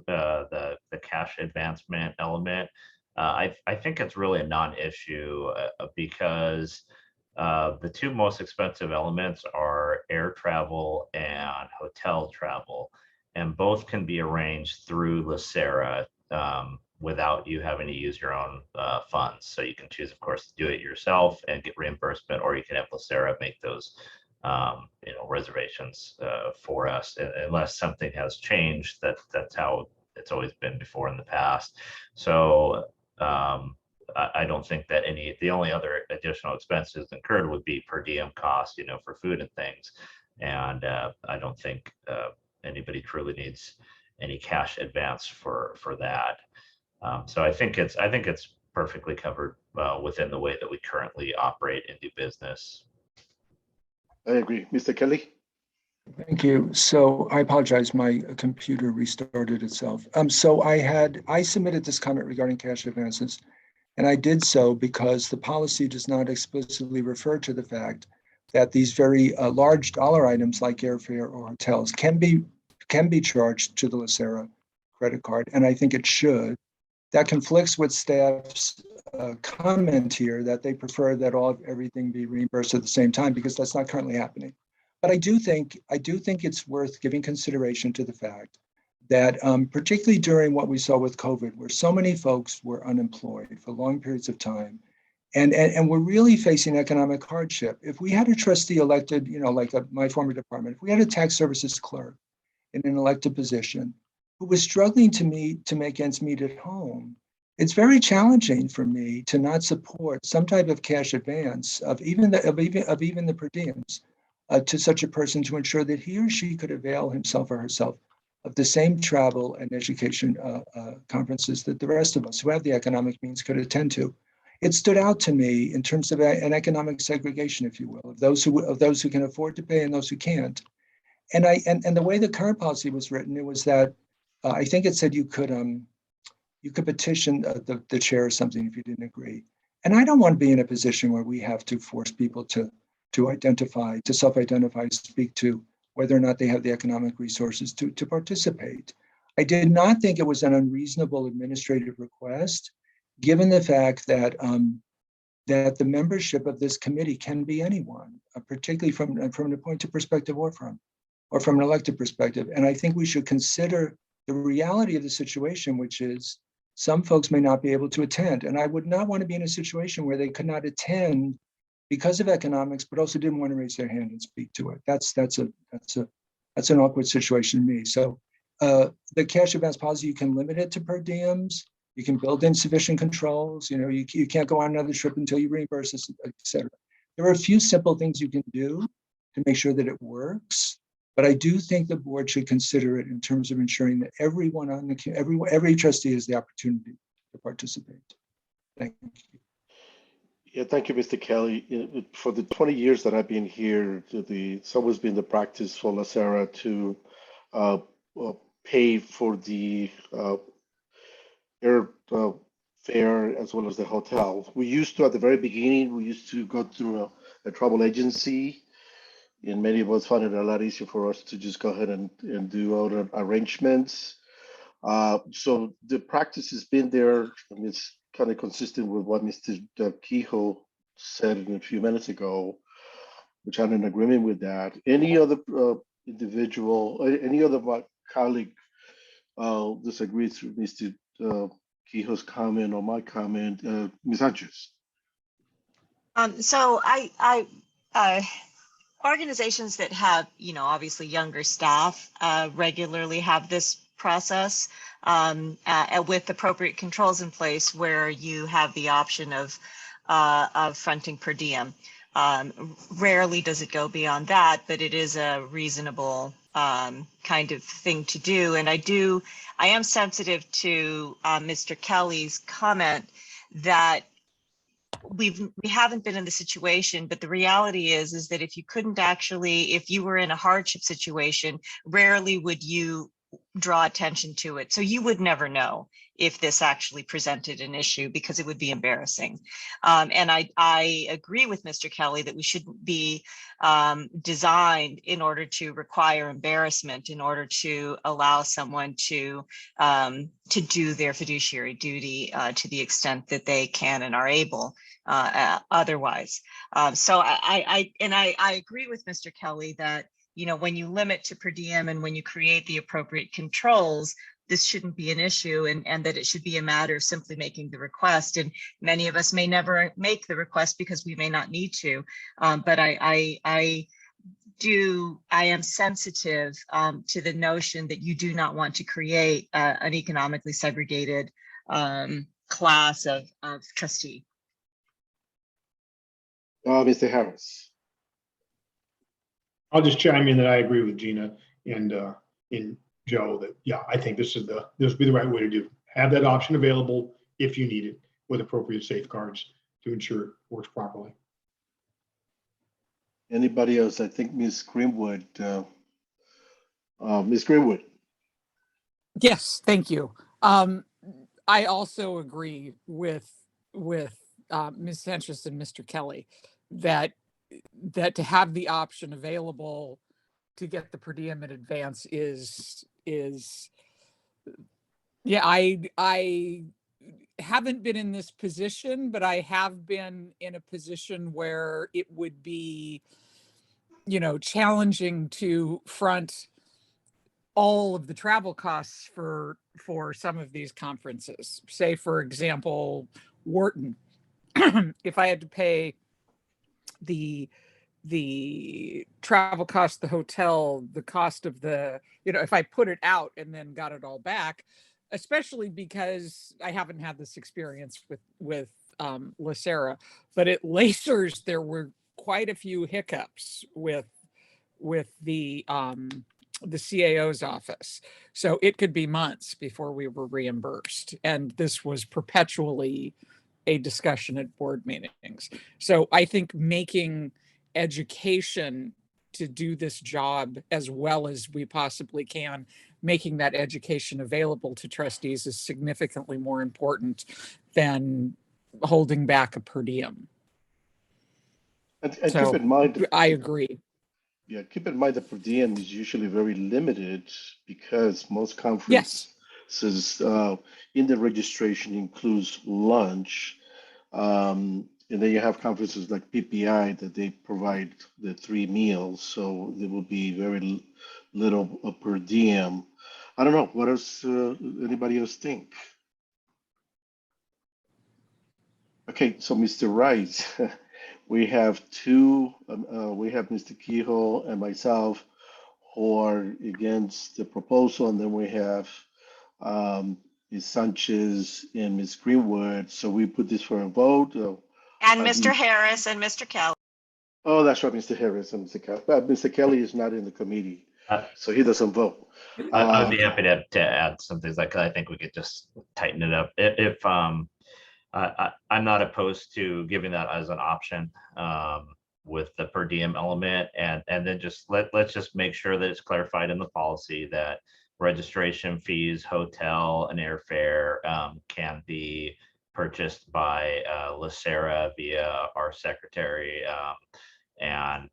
the cash advancement element, I think it's really a non-issue because the two most expensive elements are air travel and hotel travel, and both can be arranged through LACERA without you having to use your own funds. So you can choose, of course, to do it yourself and get reimbursement, or you can have LACERA make those reservations for us, unless something has changed. That's how it's always been before in the past. So I don't think that the only other additional expenses incurred would be per diem cost, for food and things. And I don't think anybody truly needs any cash advance for that. So I think it's perfectly covered within the way that we currently operate and do business. I agree. Mr. Kelly? Thank you. So I apologize, my computer restarted itself. So I submitted this comment regarding cash advances, and I did so because the policy does not explicitly refer to the fact that these very large dollar items like airfare or hotels can be charged to the LACERA credit card, and I think it should. That conflicts with staff's comment here that they prefer that everything be reimbursed at the same time, because that's not currently happening. But I do think it's worth giving consideration to the fact that particularly during what we saw with COVID, where so many folks were unemployed for long periods of time, and we're really facing economic hardship. If we had a trustee elected, like my former department, if we had a tax services clerk in an elected position who was struggling to make ends meet at home, it's very challenging for me to not support some type of cash advance of even the per diems to such a person, to ensure that he or she could avail himself or herself of the same travel and education conferences that the rest of us who have the economic means could attend to. It stood out to me in terms of an economic segregation, if you will, of those who can afford to pay and those who can't. And the way the current policy was written, it was that I think it said you could petition the chair or something if you didn't agree. And I don't want to be in a position where we have to force people to self-identify, speak to whether or not they have the economic resources to participate. I did not think it was an unreasonable administrative request, given the fact that that the membership of this committee can be anyone, particularly from an appointed perspective or from an elected perspective. And I think we should consider the reality of the situation, which is some folks may not be able to attend. And I would not want to be in a situation where they could not attend because of economics, but also didn't want to raise their hand and speak to it. That's an awkward situation to me. So the cash advance policy, you can limit it to per diems. You can build in sufficient controls. You know, you can't go on another trip until you reimburse us, et cetera. There are a few simple things you can do to make sure that it works. But I do think the board should consider it in terms of ensuring that everyone on the every trustee has the opportunity to participate. Thank you. Yeah, thank you, Mr. Kelly. For the 20 years that I've been here, it's always been the practice for LACERA to pay for the air fare as well as the hotel. We used to, at the very beginning, we used to go through a travel agency, and many of us found it a lot easier for us to just go ahead and do all the arrangements. So the practice has been there, and it's kind of consistent with what Mr. Kehoe said a few minutes ago, which I'm in agreement with that. Any other individual, any other colleague disagrees with Mr. Kehoe's comment or my comment? Ms. Sanchez. So organizations that have, you know, obviously younger staff regularly have this process with appropriate controls in place where you have the option of fronting per diem. Rarely does it go beyond that, but it is a reasonable kind of thing to do. And I am sensitive to Mr. Kelly's comment that we haven't been in the situation, but the reality is that if you couldn't actually, if you were in a hardship situation, rarely would you draw attention to it. So you would never know if this actually presented an issue because it would be embarrassing. And I agree with Mr. Kelly that we shouldn't be designed in order to require embarrassment in order to allow someone to do their fiduciary duty to the extent that they can and are able otherwise. So I agree with Mr. Kelly that, you know, when you limit to per diem and when you create the appropriate controls, this shouldn't be an issue, and that it should be a matter of simply making the request. And many of us may never make the request because we may not need to. But I am sensitive to the notion that you do not want to create an economically segregated class of trustee. Mr. Harris. I'll just chime in that I agree with Gina and Joe that, yeah, I think this would be the right way to do. Have that option available if you need it with appropriate safeguards to ensure it works properly. Anybody else? I think Ms. Greenwood. Ms. Greenwood. Yes, thank you. I also agree with Ms. Sanchez and Mr. Kelly that to have the option available to get the per diem in advance is yeah, I haven't been in this position, but I have been in a position where it would be, you know, challenging to front all of the travel costs for some of these conferences. Say, for example, Wharton. If I had to pay the travel cost, the hotel, the cost of the, you know, if I put it out and then got it all back, especially because I haven't had this experience with LACERA, but at LACERS there were quite a few hiccups with the CAO's office. So it could be months before we were reimbursed. And this was perpetually a discussion at board meetings. So I think making education to do this job as well as we possibly can, making that education available to trustees is significantly more important than holding back a per diem. And so, keep in mind, I agree. Yeah, keep in mind the per diem is usually very limited because most Yes. conferences in the registration includes lunch. And then you have conferences like PPI that they provide the 3 meals, so there will be very little per diem. I don't know. What else? Anybody else think? Okay, so Mr. Rice, we have we have Mr. Kehoe and myself who are against the proposal, and then we have Ms. Sanchez and Ms. Greenwood. So we put this for a vote. And Mr. Harris and Mr. Kelly. Oh, that's right, Mr. Harris and Mr. Kelly. But Mr. Kelly is not in the committee, Uh, so he doesn't vote. I'd be happy to add some things like I think we could just tighten it up. If I'm not opposed to giving that as an option with the per diem element, and then just let's just make sure that it's clarified in the policy that registration fees, hotel, and airfare can be purchased by LACERA via our secretary and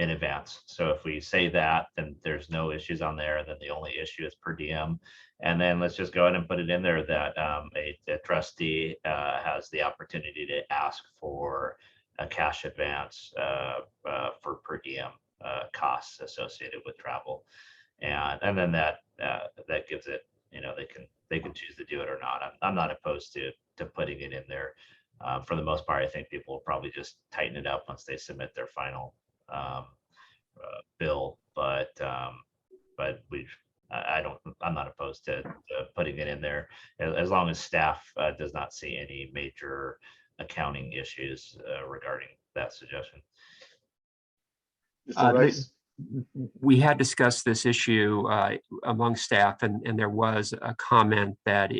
in advance. So if we say that, then there's no issues on there. And then the only issue is per diem. And then let's just go ahead and put it in there that a trustee has the opportunity to ask for a cash advance for per diem costs associated with travel. And then that gives it, they can choose to do it or not. I'm not opposed to putting it in there. For the most part, I think people will probably just tighten it up once they submit their final bill. But I'm not opposed to putting it in there as long as staff does not see any major accounting issues regarding that suggestion. Mr. Rice? We had discussed this issue among staff, and there was a comment that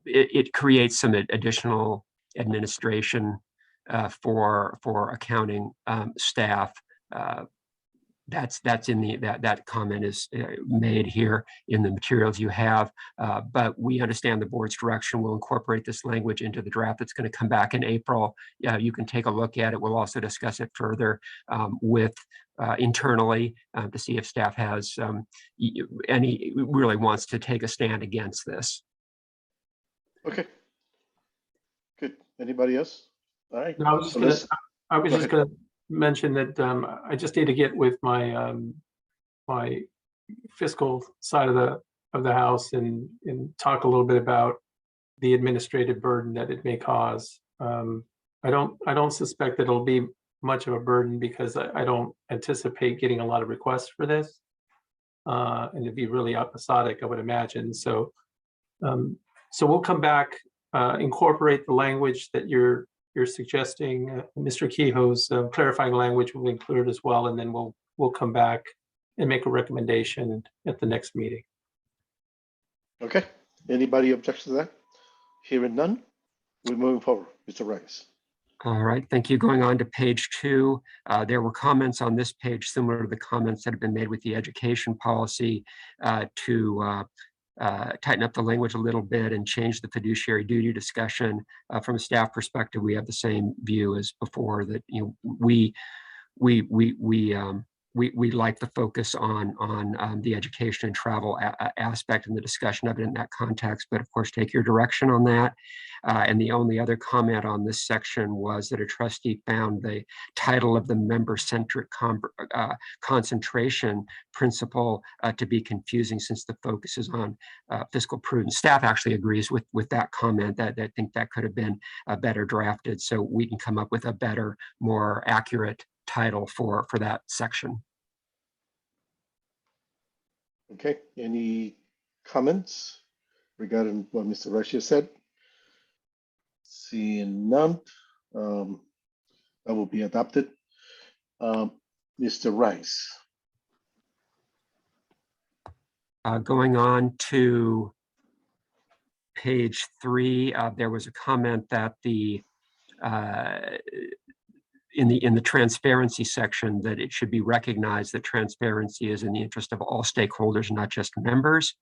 it creates some additional administration for accounting staff. That's in that comment is made here in the materials you have, but we understand the board's direction. Will incorporate this language into the draft that's going to come back in April. You can take a look at it. We'll also discuss it further with internally to see if staff has any really wants to take a stand against this. Okay. Good. Anybody else? All right. No, I was just going to mention that I just need to get with my my fiscal side of the house and talk a little bit about the administrative burden that it may cause. I don't suspect that it'll be much of a burden because I don't anticipate getting a lot of requests for this, and it'd be really episodic, I would imagine. So we'll come back, incorporate the language that you're suggesting. Mr. Kehoe's clarifying language will include as well, and then we'll come back and make a recommendation at the next meeting. Okay. Anybody objects to that? Hearing none, we're moving forward. Mr. Rice. All right, thank you. Going on to page 2, there were comments on this page similar to the comments that have been made with the education policy to tighten up the language a little bit and change the fiduciary duty discussion. From a staff perspective, we have the same view as before, that we like the focus on the education and travel aspect and the discussion of it in that context, but of course take your direction on that. And the only other comment on this section was that a trustee found the title of the member-centric concentration principle to be confusing, since the focus is on fiscal prudence. Staff actually agrees with that comment, that I think that could have been better drafted, so we can come up with a better, more accurate title for that section. Okay, any comments regarding what Mr. Russia said? Seeing none, that will be adopted. Mr. Rice. Going on to page 3, there was a comment that in the transparency section, that it should be recognized that transparency is in the interest of all stakeholders, not just members.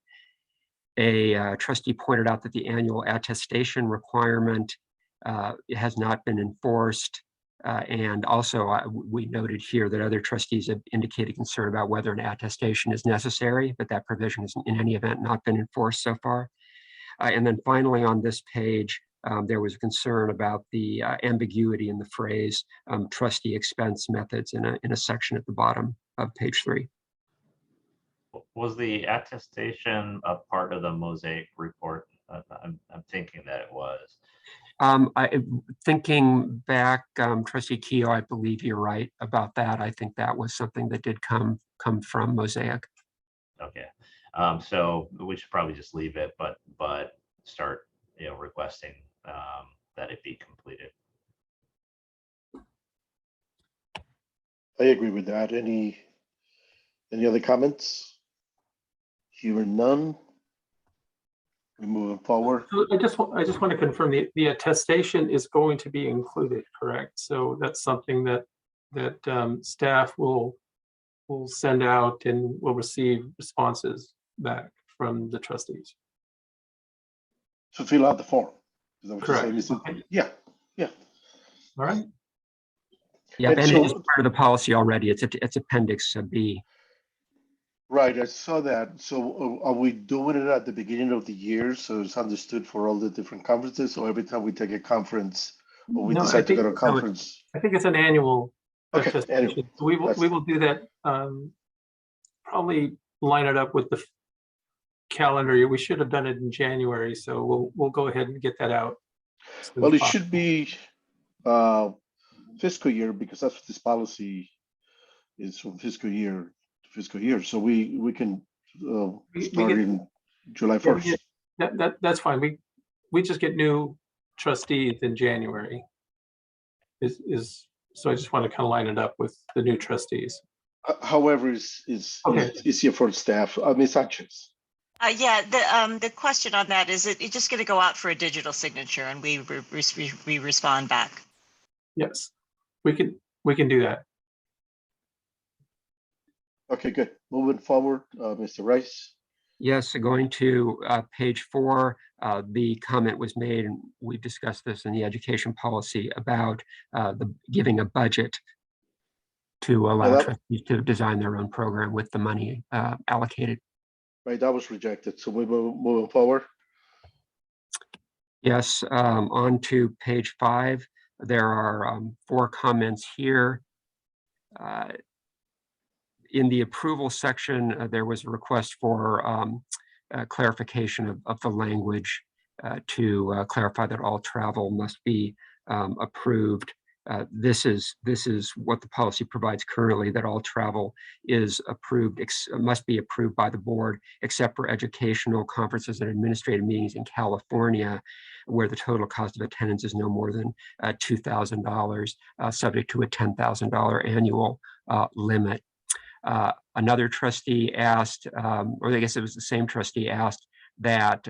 A trustee pointed out that the annual attestation requirement has not been enforced. And also, we noted here that other trustees have indicated concern about whether an attestation is necessary, but that provision has in any event not been enforced so far. And then finally on this page, there was a concern about the ambiguity in the phrase trustee expense methods in a section at the bottom of page 3. Was the attestation a part of the Mosaic report? I'm thinking that it was. Thinking back, Trustee Keogh, I believe you're right about that. I think that was something that did come from Mosaic. Okay, so we should probably just leave it, but start, requesting that it be completed. I agree with that. Any other comments? Hearing none. We moving forward. So I just want to confirm the attestation is going to be included, correct? So that's something that staff will send out and will receive responses back from the trustees. To fill out the form. Is that what you're Correct. saying? Okay. Yeah. All right. Yeah, And and so- it's part of the policy already. It's Appendix B. Right, I saw that. So are we doing it at the beginning of the year so it's understood for all the different conferences, or every time we take a conference or we No, decide I to go to a think- no, conference? I think it's an annual Okay, attestation. annual. So we That's- will do that, probably line it up with the calendar year. We should have done it in January, so we'll go ahead and get that out. as soon Well, as it possible. should be fiscal year because that's what this policy is, from fiscal year to fiscal year. So we can We start get- in July Yeah, we 1st. get- That's fine. We just get new trustees in January. So I just want to kind of line it up with the new trustees. However, is Okay. easier for staff. Ms. Sanchez. Yeah, the question on that is, it just going to go out for a digital signature and we respond back? Yes, we can do that. Okay, good. Moving forward, Mr. Rice. Yes, going to page 4, the comment was made, and we've discussed this in the education policy about the giving a budget to allow that- trustees to design their own program with the money allocated. Right, that was rejected. So we moving forward. Yes, on to page 5. There are 4 comments here. In the approval section, there was a request for clarification of the language to clarify that all travel must be approved. This is what the policy provides currently, that all travel is approved, must be approved by the board, except for educational conferences and administrative meetings in California, where the total cost of attendance is no more than $2,000, subject to a $10,000 annual limit. Another trustee asked, or I guess it was the same trustee asked, that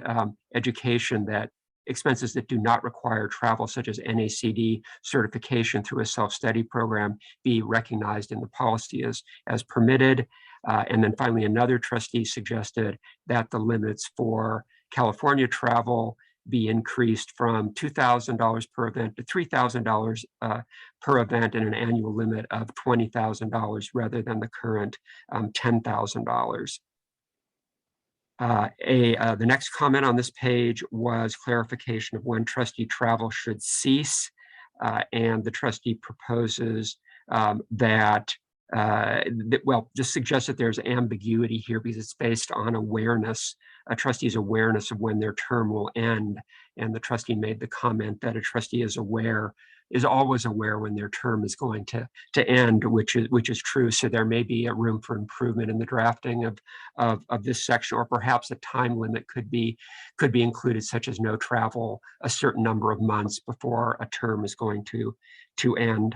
education, that expenses that do not require travel, such as NACD certification through a self-study program, be recognized in the policy as permitted. And then finally, another trustee suggested that the limits for California travel be increased from $2,000 per event to $3,000 per event, and an annual limit of $20,000 rather than the current $10,000. The next comment on this page was clarification of when trustee travel should cease, and the trustee proposes just suggests that there's ambiguity here because it's based on awareness, a trustee's awareness of when their term will end. And the trustee made the comment that a trustee is always aware when their term is going to end, which is true. So there may be a room for improvement in the drafting of this section, or perhaps a time limit could be included, such as no travel a certain number of months before a term is going to end.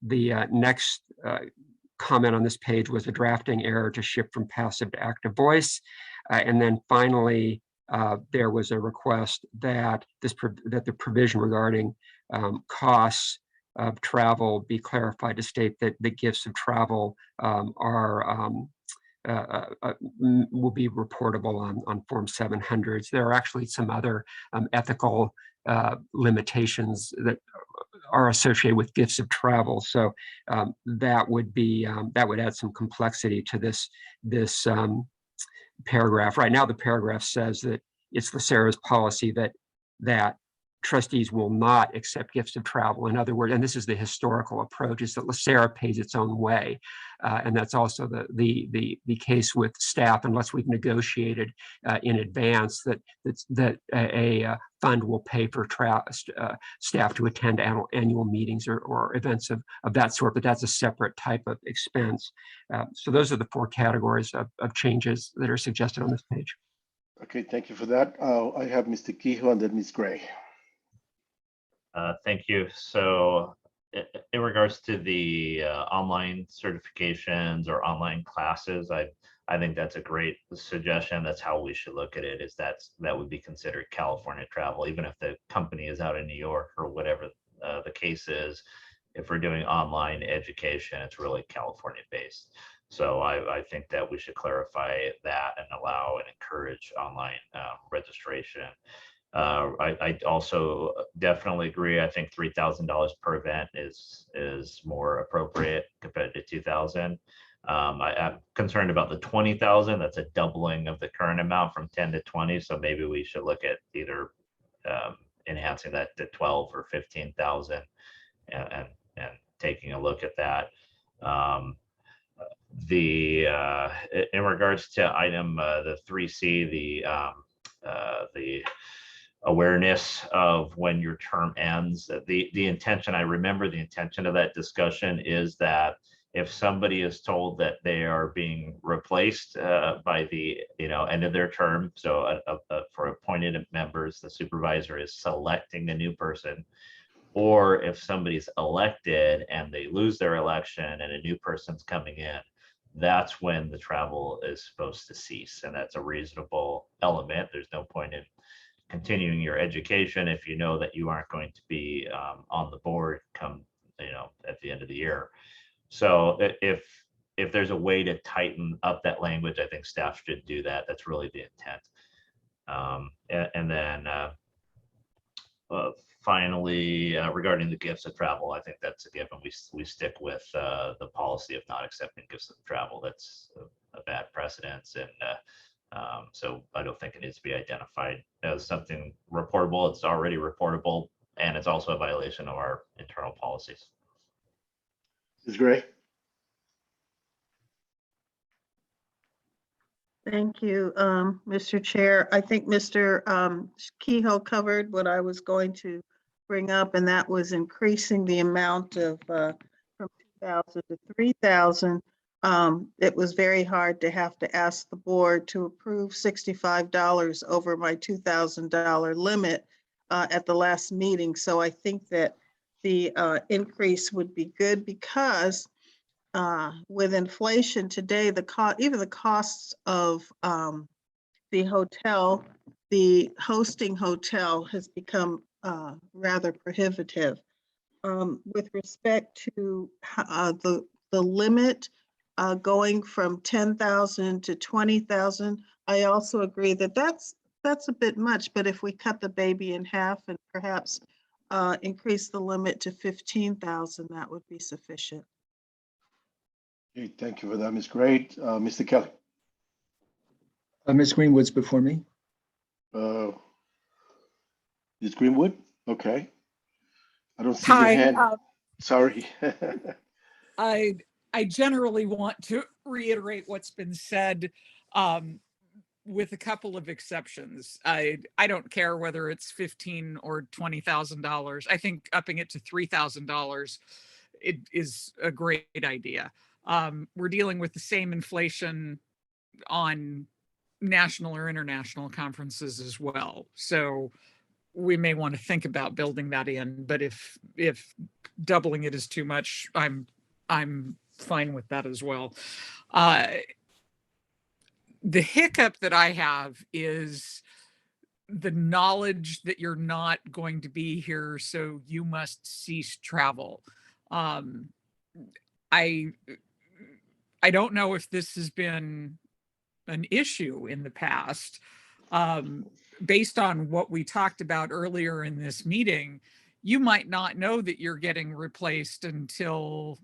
The next comment on this page was a drafting error to shift from passive to active voice. And then finally, there was a request that the provision regarding costs of travel be clarified to state that the gifts of travel will be reportable on Form 700. There are actually some other ethical limitations that are associated with gifts of travel. So that would be that would add some complexity to this paragraph. Right now, the paragraph says that it's LACERA's policy that trustees will not accept gifts of travel. In other words, and this is the historical approach, is that LACERA pays its own way. And that's also the case with staff, unless we've negotiated in advance that a fund will pay for staff to attend annual meetings or events of that sort, but that's a separate type of expense. So those are the 4 categories of changes that are suggested on this page. Okay, thank you for that. I have Mr. Kehoe and then Ms. Gray. Thank you. So in regards to the online certifications or online classes, I think that's a great suggestion. That's how we should look at it, is that would be considered California travel, even if the company is out in New York or whatever the case is. If we're doing online education, it's really California based. So I think that we should clarify that and allow and encourage online registration. I also definitely agree. I think $3,000 per event is more appropriate compared to 2,000. I'm concerned about the 20,000. That's a doubling of the current amount from 10 to 20. So maybe we should look at either enhancing that to 12 or 15,000 and taking a look at that. In regards to item the 3C, the awareness of when your term ends, the intention, I remember the intention of that discussion is that if somebody is told that they are being replaced by the end of their term, so for appointed members, the supervisor is selecting a new person, or if somebody's elected and they lose their election and a new person's coming in, that's when the travel is supposed to cease. And that's a reasonable element. There's no point in continuing your education if you know that you aren't going to be on the board come at the end of the year. So if there's a way to tighten up that language, I think staff should do that. That's really the intent. And then finally, regarding the gifts of travel, I think that's a given. We stick with the policy of not accepting gifts of travel. That's a bad precedence, and so I don't think it needs to be identified as something reportable. It's already reportable, and it's also a violation of our internal policies. Ms. Gray? Thank you, Mr. Chair. I think Mr. Kehoe covered what I was going to bring up, and that was increasing the amount of from 2,000 to 3,000. It was very hard to have to ask the board to approve $65 over my $2,000 limit at the last meeting. So I think that the increase would be good, because with inflation today, even the costs of the hotel, the hosting hotel has become rather prohibitive. With respect to the limit going from 10,000 to 20,000, I also agree that that's a bit much, but if we cut the baby in half and perhaps increase the limit to 15,000, that would be sufficient. Okay, thank you for that, Ms. Gray. Mr. Kelly? Ms. Greenwood's before me. Ms. Greenwood? Okay. I don't see your Hi. hand. Sorry. I generally want to reiterate what's been said, with a couple of exceptions. I don't care whether it's $15,000 or $20,000. I think upping it to $3,000 is a great idea. We're dealing with the same inflation on national or international conferences as well. So we may want to think about building that in, but if doubling it is too much, I'm fine with that as well. The hiccup that I have is the knowledge that you're not going to be here, so you must cease travel. I don't know if this has been an issue in the past. Based on what we talked about earlier in this meeting, you might not know that you're getting replaced until,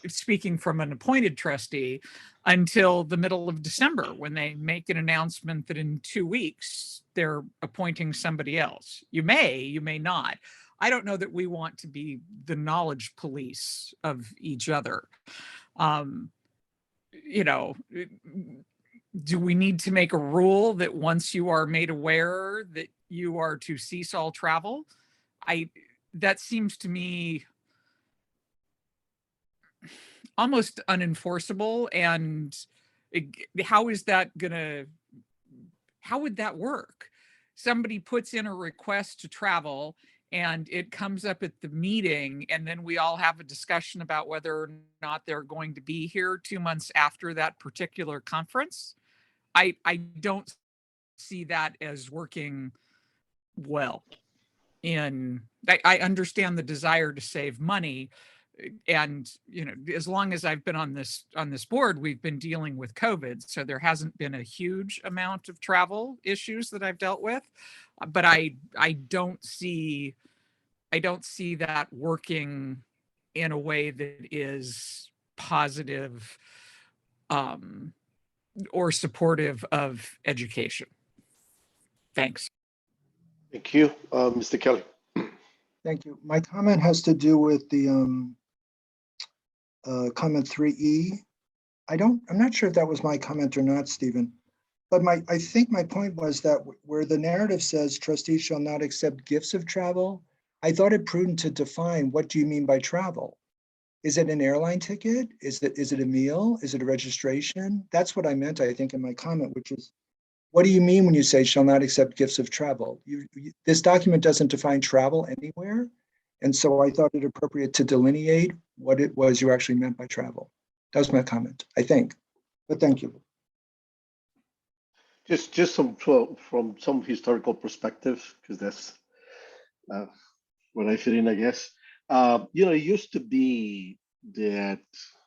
speaking from an appointed trustee, until the middle of December, when they make an announcement that in 2 weeks they're appointing somebody else. You may not. I don't know that we want to be the knowledge police of each other. You know, do we need to make a rule that once you are made aware that you are to cease all travel? That seems to me almost unenforceable. And how would that work? Somebody puts in a request to travel and it comes up at the meeting, and then we all have a discussion about whether or not they're going to be here 2 months after that particular conference. I don't see that as working well. I understand the desire to save money, and as long as I've been on this board, we've been dealing with COVID, so there hasn't been a huge amount of travel issues that I've dealt with, but I don't see that working in a way that is positive or supportive of education. Thanks. Thank you, Mr. Kelly. Thank you. My comment has to do with the comment 3E. I'm not sure if that was my comment or not, Stephen, but I think my point was that where the narrative says trustees shall not accept gifts of travel, I thought it prudent to define, what do you mean by travel? Is it an airline ticket? Is it a meal? Is it a registration? That's what I meant, I think, in my comment, which is, what do you mean when you say shall not accept gifts of travel? This document doesn't define travel anywhere. And so I thought it appropriate to delineate what it was you actually meant by travel. That was my comment, I think, but thank you. Just from some historical perspective, because that's what I fit in, I guess. It used to be that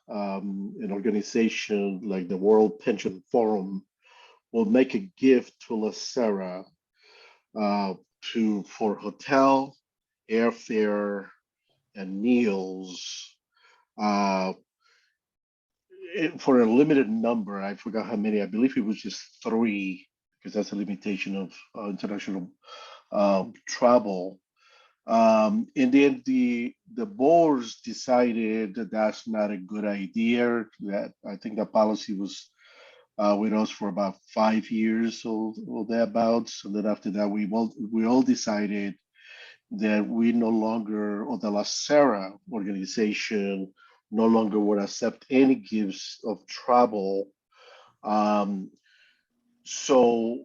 an organization like the World Pension Forum will make a gift to LACERA for hotel, airfare, and meals for a limited number. I forgot how many. I believe it was just 3, because that's a limitation of international travel. And then the boards decided that that's not a good idea. That I think that policy was with us for about 5 years or thereabouts. And then after that, we all decided that we no longer, or the LACERA organization, no longer would accept any gifts of travel. So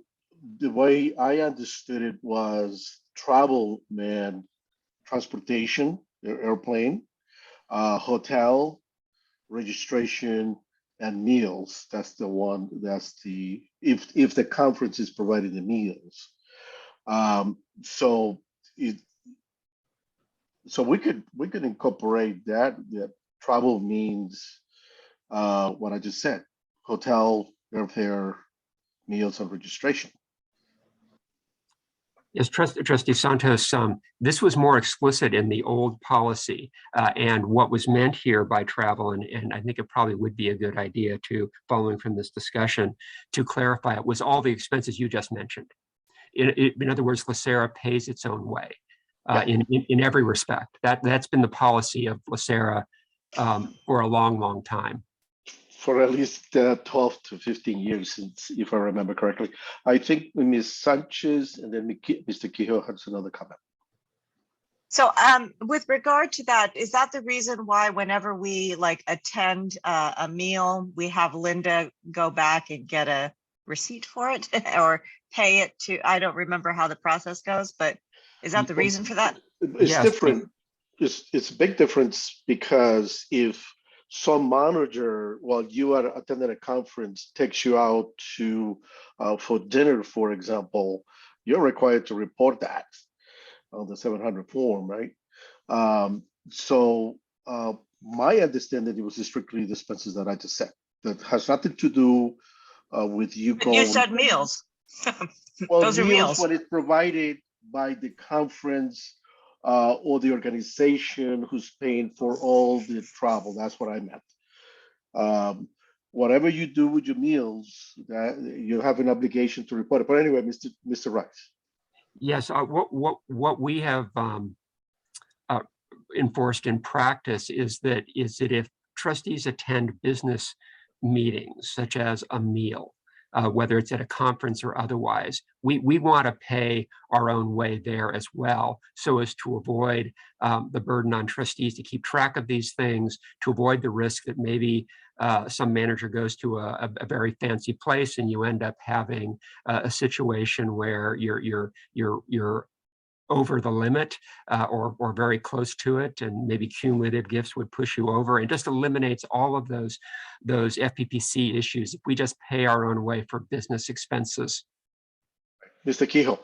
the way I understood it was travel meant transportation, airplane, hotel, registration, and meals. That's the one. If the conference is providing the meals. So we could incorporate that travel means what I just said: hotel, airfare, meals, and registration. Yes, Trustee Santos, this was more explicit in the old policy, and what was meant here by travel, and I think it probably would be a good idea to, following from this discussion, to clarify it, was all the expenses you just mentioned. In other words, LACERA pays its own way in every respect. That's been the policy of LACERA for a long, long time. For at least 12 to 15 years, since, if I remember correctly. I think Ms. Sanchez and then Mr. Quijo has another comment. So with regard to that, is that the reason why whenever we attend a meal, we have Linda go back and get a receipt for it or pay it to, I don't remember how the process goes, but is that the reason for that? It's different. It's a big difference, because if some manager, while you are attending a conference, takes you out for dinner, for example, you're required to report that on the 700 form, right? So my understanding, it was strictly the expenses that I just said. That has nothing to do with you going. You said meals. Well, those are meals when it's provided by the conference or the organization who's paying for all the travel. That's what I meant. Whatever you do with your meals, that you have an obligation to report it. But anyway, Mr. Rice. Yes, what we have enforced in practice is that if trustees attend business meetings, such as a meal, whether it's at a conference or otherwise, we want to pay our own way there as well, so as to avoid the burden on trustees to keep track of these things, to avoid the risk that maybe some manager goes to a very fancy place and you end up having a situation where you're over the limit or very close to it, and maybe cumulative gifts would push you over. It just eliminates all of those FPPC issues if we just pay our own way for business expenses. Mr. Kehoe.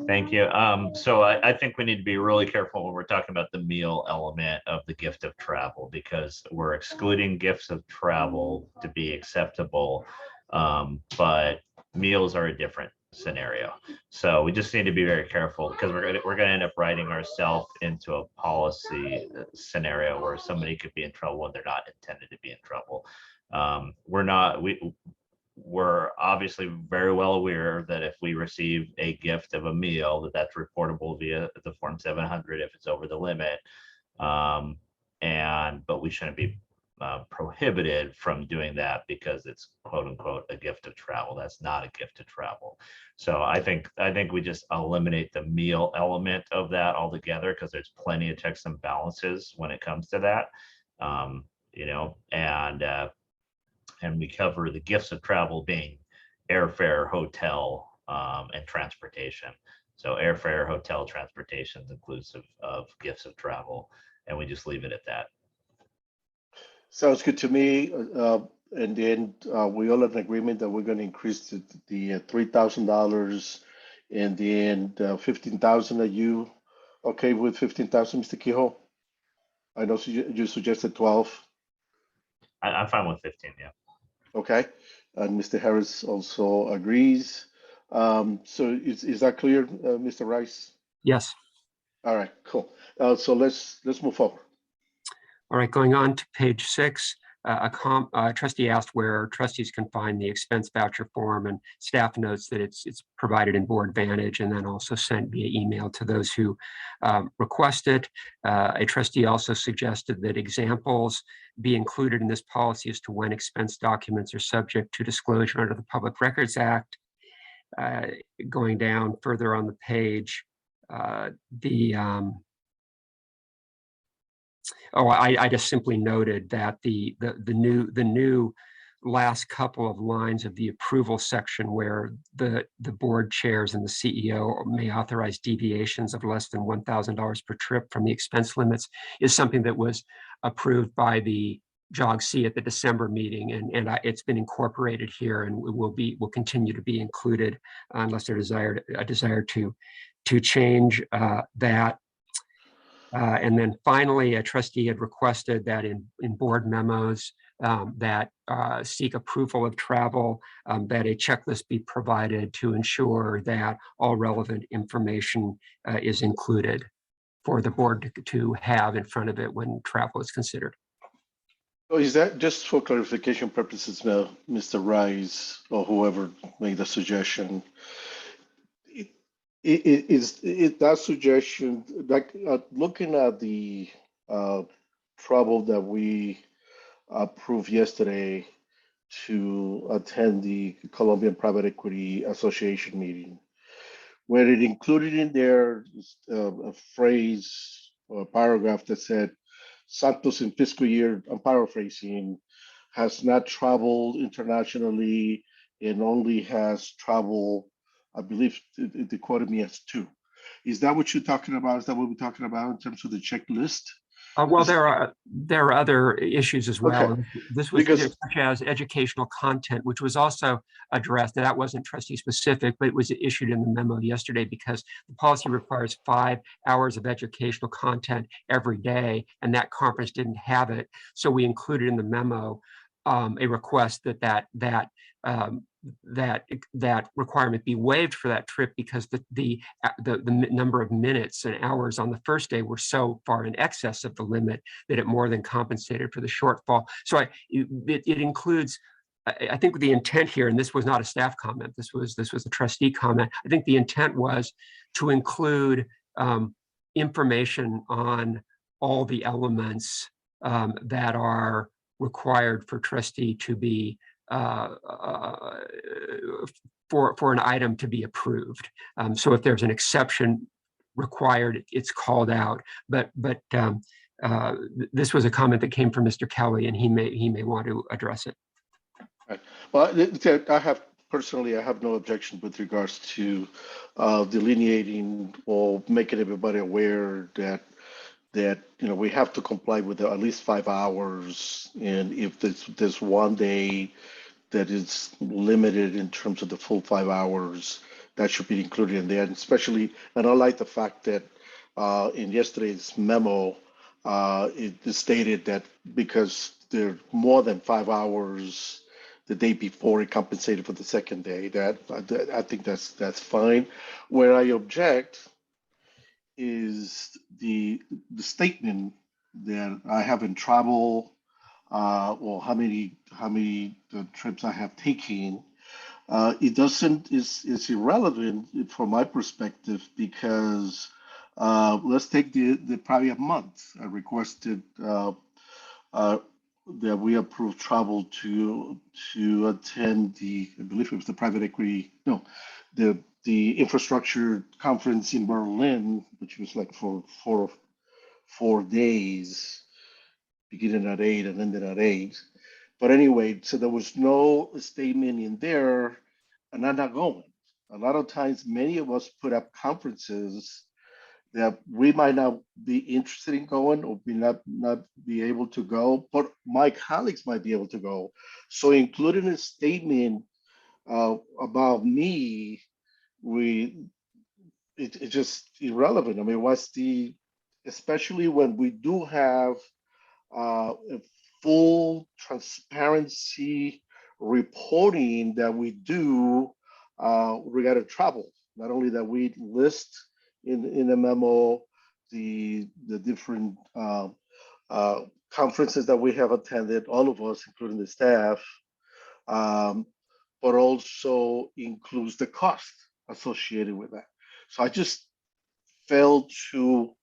Thank you. So I think we need to be really careful when we're talking about the meal element of the gift of travel, because we're excluding gifts of travel to be acceptable, but meals are a different scenario. So we just need to be very careful, because we're gonna end up writing ourselves into a policy scenario where somebody could be in trouble when they're not intended to be in trouble. We're obviously very well aware that if we receive a gift of a meal, that's reportable via the Form 700 if it's over the limit. But we shouldn't be prohibited from doing that because it's quote unquote a gift of travel. That's not a gift of travel. So I think we just eliminate the meal element of that altogether, because there's plenty of checks and balances when it comes to that. And we cover the gifts of travel being airfare, hotel, and transportation. So airfare, hotel, transportation is inclusive of gifts of travel, and we just leave it at that. Sounds good to me. And then we all have an agreement that we're going to increase the $3,000 and then 15,000. Are you okay with 15,000, Mr. Kehoe? I know you suggested 12. I'm fine with 15. Yeah. Okay, and Mr. Harris also agrees. So is that clear, Mr. Rice? Yes. All right, cool. So let's move forward. All right, going on to page 6, a trustee asked where trustees can find the expense voucher form, and staff notes that it's provided in Board Vantage and then also sent via email to those who request it. A trustee also suggested that examples be included in this policy as to when expense documents are subject to disclosure under the Public Records Act. Going down further on the page, I just simply noted that the new last couple of lines of the approval section, where the board chairs and the CEO may authorize deviations of less than $1,000 per trip from the expense limits, is something that was approved by the JOG-C at the December meeting, and it's been incorporated here, and will continue to be included unless there's a desire to change that. And then finally, a trustee had requested that in board memos that seek approval of travel, that a checklist be provided to ensure that all relevant information is included for the board to have in front of it when travel is considered. So is that, just for clarification purposes, Mr. Rice or whoever made the suggestion, is that suggestion, like looking at the travel that we approved yesterday to attend the Colombian Private Equity Association meeting, where it included in there a phrase or a paragraph that said, Santos in fiscal year, I'm paraphrasing, has not traveled internationally and only has traveled, I believe they quoted me as 2. Is that what you're talking about? Is that what we're talking about in terms of the checklist? Well, there are other issues as well. Okay. This was such as educational content, which was also addressed. Now, that wasn't trustee specific, but it was issued in the memo yesterday because the policy requires 5 hours of educational content every day, and that conference didn't have it. So we included in the memo a request that that requirement be waived for that trip because the number of minutes and hours on the first day were so far in excess of the limit that it more than compensated for the shortfall. So it includes, I think the intent here, and this was not a staff comment, this was a trustee comment. I think the intent was to include information on all the elements that are required for trustee to be for an item to be approved. So if there's an exception required, it's called out. But this was a comment that came from Mr. Kelly, and he may want to address it. Right. Well, I have no objection with regards to delineating or making everybody aware that we have to comply with at least 5 hours, and if there's one day that is limited in terms of the full 5 hours, that should be included in there. And I like the fact that in yesterday's memo, it stated that because they're more than 5 hours the day before, it compensated for the second day. That I think that's fine. Where I object is the statement that I haven't traveled or how many trips I have taken. It doesn't is irrelevant from my perspective because let's take the prior month. I requested that we approve travel to attend I believe it was the private equity, no, the infrastructure conference in Berlin, which was like for 4 days, beginning at 8 and ending at 8. But anyway, so there was no statement in there, and I'm not going. A lot of times, many of us put up conferences that we might not be interested in going or not be able to go, but my colleagues might be able to go. So including a statement about me, it's just irrelevant. I mean, especially when we do have a full transparency reporting that we do regarding travel. Not only that we list in the memo the different conferences that we have attended, all of us, including the staff, but also includes the cost associated with that. So I just failed to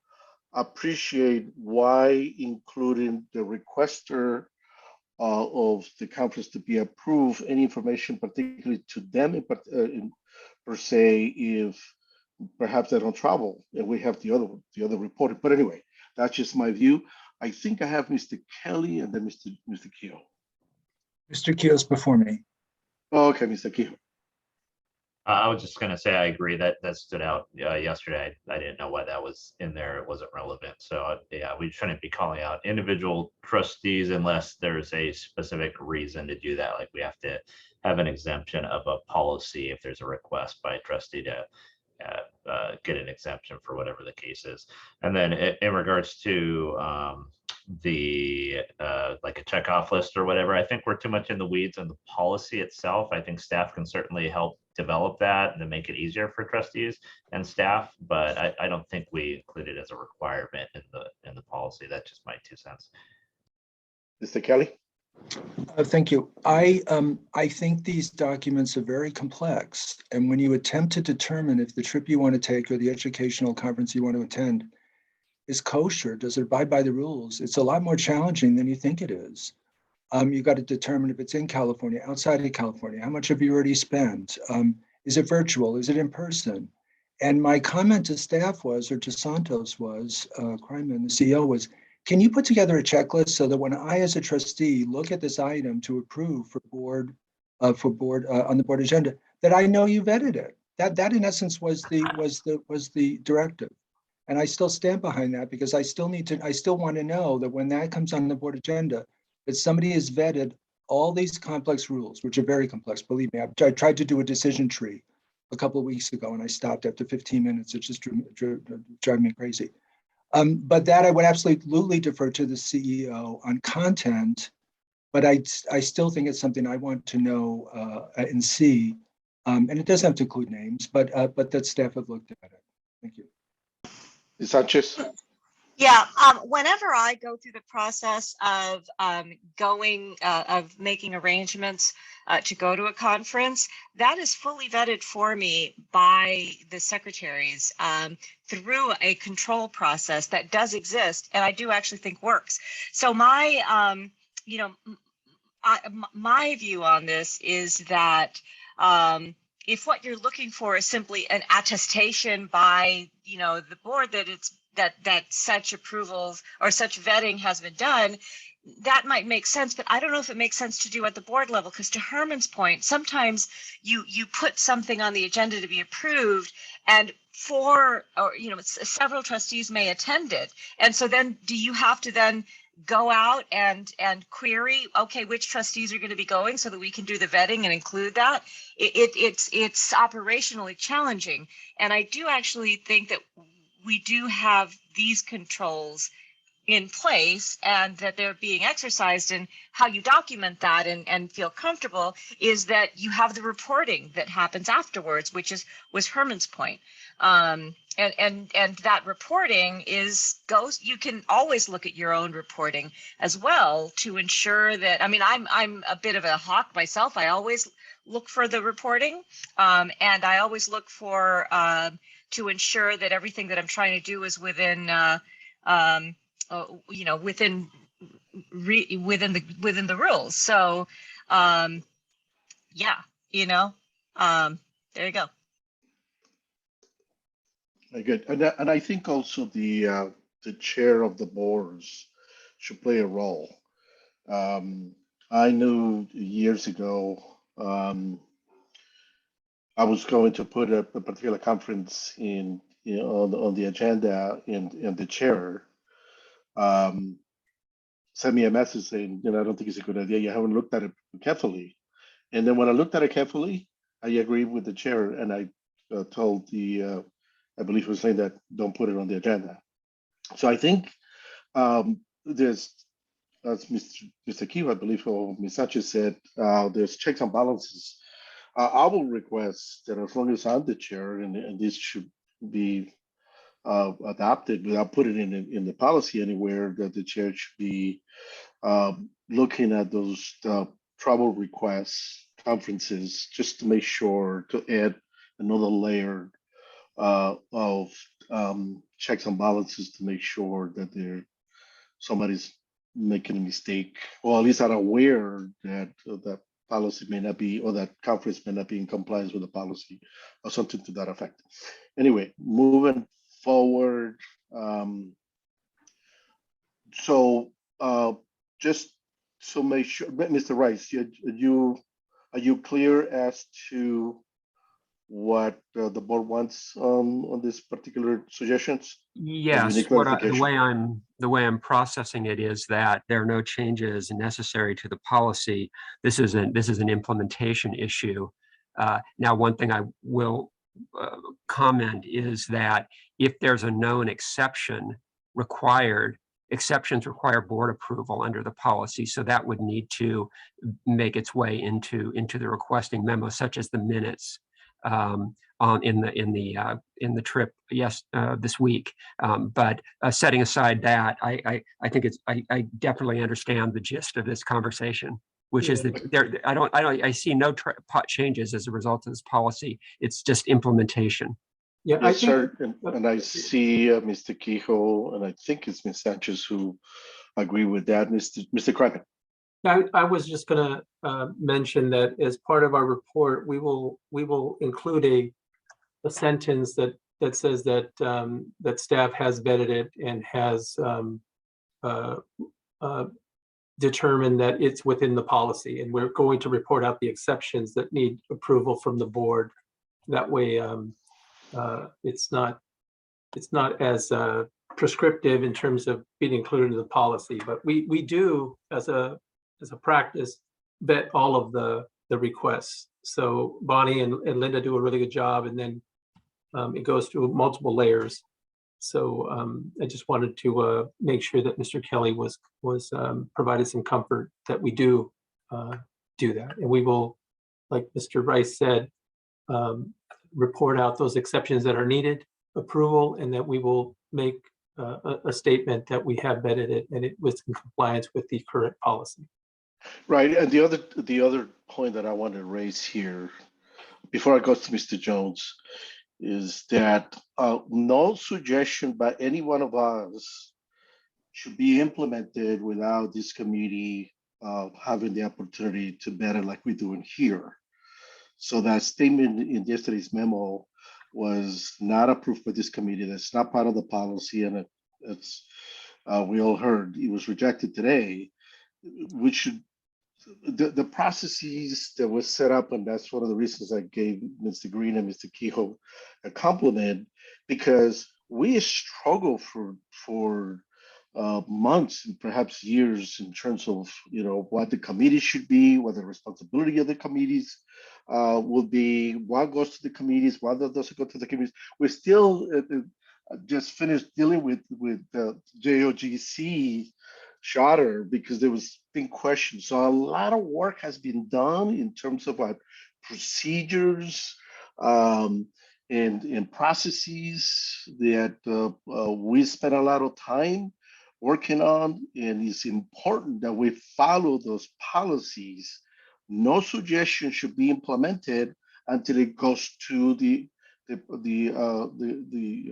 appreciate why including the requester of the conference to be approved, any information particularly to them per se, if perhaps they don't travel and we have the other reporting. But anyway, that's just my view. I think I have Mr. Kelly and then Mr. Kehoe. Mr. Keogh's before me. Oh, okay, Mr. Kehoe. I was just going to say I agree that stood out yesterday. I didn't know why that was in there. It wasn't relevant. So yeah, we shouldn't be calling out individual trustees unless there's a specific reason to do that. Like we have to have an exemption of a policy if there's a request by a trustee to get an exemption for whatever the case is. And then in regards to the like a checkoff list or whatever, I think we're too much in the weeds on the policy itself. I think staff can certainly help develop that and to make it easier for trustees and staff, but I don't think we include it as a requirement in the policy. That's just my 2 cents. Mr. Kelly? Thank you. I think these documents are very complex. And when you attempt to determine if the trip you want to take or the educational conference you want to attend is kosher, does it abide by the rules, it's a lot more challenging than you think it is. You've got to determine if it's in California, outside of California, how much have you already spent? Is it virtual? Is it in person? And my comment to staff was, or to Santos was, Kryman, the CEO was, can you put together a checklist so that when I, as a trustee, look at this item to approve for board on the board agenda, that I know you vetted it? That in essence was the directive, and I still stand behind that because I still want to know that when that comes on the board agenda, that somebody has vetted all these complex rules, which are very complex. Believe me, I tried to do a decision tree a couple of weeks ago, and I stopped after 15 minutes. It just drove me crazy. But that I would absolutely defer to the CEO on content But I still think it's something I want to know and see. And it doesn't have to include names, but that staff have looked at it. Thank you. Ms. Sanchez? Yeah, whenever I go through the process of making arrangements to go to a conference, that is fully vetted for me by the secretaries through a control process that does exist, and I do actually think works. So my, my view on this is that if what you're looking for is simply an attestation by, the board that it's that such approvals or such vetting has been done, that might make sense, but I don't know if it makes sense to do at the board level, because to Herman's point, sometimes you put something on the agenda to be approved, and several trustees may attend it, and so then do you have to then go out and query, okay, which trustees are going to be going so that we can do the vetting and include that? It's operationally challenging, and I do actually think that we do have these controls in place and that they're being exercised, and how you document that and feel comfortable is that you have the reporting that happens afterwards, which was Herman's point. And that reporting you can always look at your own reporting as well to ensure that, I'm a bit of a hawk myself. I always look for the reporting, and I always look for to ensure that everything that I'm trying to do is within within the rules. So yeah, there you go. Very good. And I think also the chair of the boards should play a role. I knew years ago I was going to put a particular conference on the agenda, and the chair sent me a message saying, I don't think it's a good idea. You haven't looked at it carefully. And then when I looked at it carefully, I agreed with the chair, and I told I believe it was saying that don't put it on the agenda. So I think there's, as Mr. Keefe, I believe, or Ms. Sanchez said, there's checks and balances. I will request that as long as I'm the chair, and this should be adopted without putting it in the policy anywhere, that the chair should be looking at those travel requests, conferences, just to make sure to add another layer of checks and balances to make sure that somebody's making a mistake, or at least are aware that that policy may not be, or that conference may not be in compliance with the policy, or something to that effect. Anyway, moving forward. Just to make sure, Mr. Rice, are you clear as to what the board wants on this particular suggestions? Yes, the way I'm processing it is that there are no changes necessary to the policy. This is an implementation issue. Now, one thing I will comment is that if there's a known exceptions require board approval under the policy, so that would need to make its way into the requesting memo, such as the minutes in the trip this week. But setting aside that, I think I definitely understand the gist of this conversation, which is that I see no changes as a result of this policy. It's just implementation. Yeah, yes, sir. And I see Mr. Kehoe, and I think it's Ms. Sanchez who agree with that. Mr. Kraken. I was just going to mention that as part of our report, we will include a sentence that says that that staff has vetted it and has determined that it's within the policy, and we're going to report out the exceptions that need approval from the board. That way, it's not as prescriptive in terms of being included in the policy, but we do as a practice vet all of the requests. So Bonnie and Linda do a really good job, and then it goes through multiple layers. So I just wanted to make sure that Mr. Kelly was provided some comfort that we do do that. And we will, like Mr. Rice said, report out those exceptions that are needed, approval, and that we will make a statement that we have vetted it and it was in compliance with the current policy. Right, and the other point that I want to raise here, before I go to Mr. Jones, is that no suggestion by any one of us should be implemented without this committee having the opportunity to vet it like we're doing here. So that statement in yesterday's memo was not approved by this committee. That's not part of the policy, and it's we all heard it was rejected today. We should the processes that were set up, and that's one of the reasons I gave Mr. Green and Mr. Kehoe a compliment, because we struggle for months and perhaps years in terms of what the committee should be, what the responsibility of the committees will be, what goes to the committees, what doesn't go to the committees. We're still just finished dealing with the JOGC charter because there was big questions. So a lot of work has been done in terms of what procedures and processes that we spent a lot of time working on, and it's important that we follow those policies. No suggestion should be implemented until it goes to the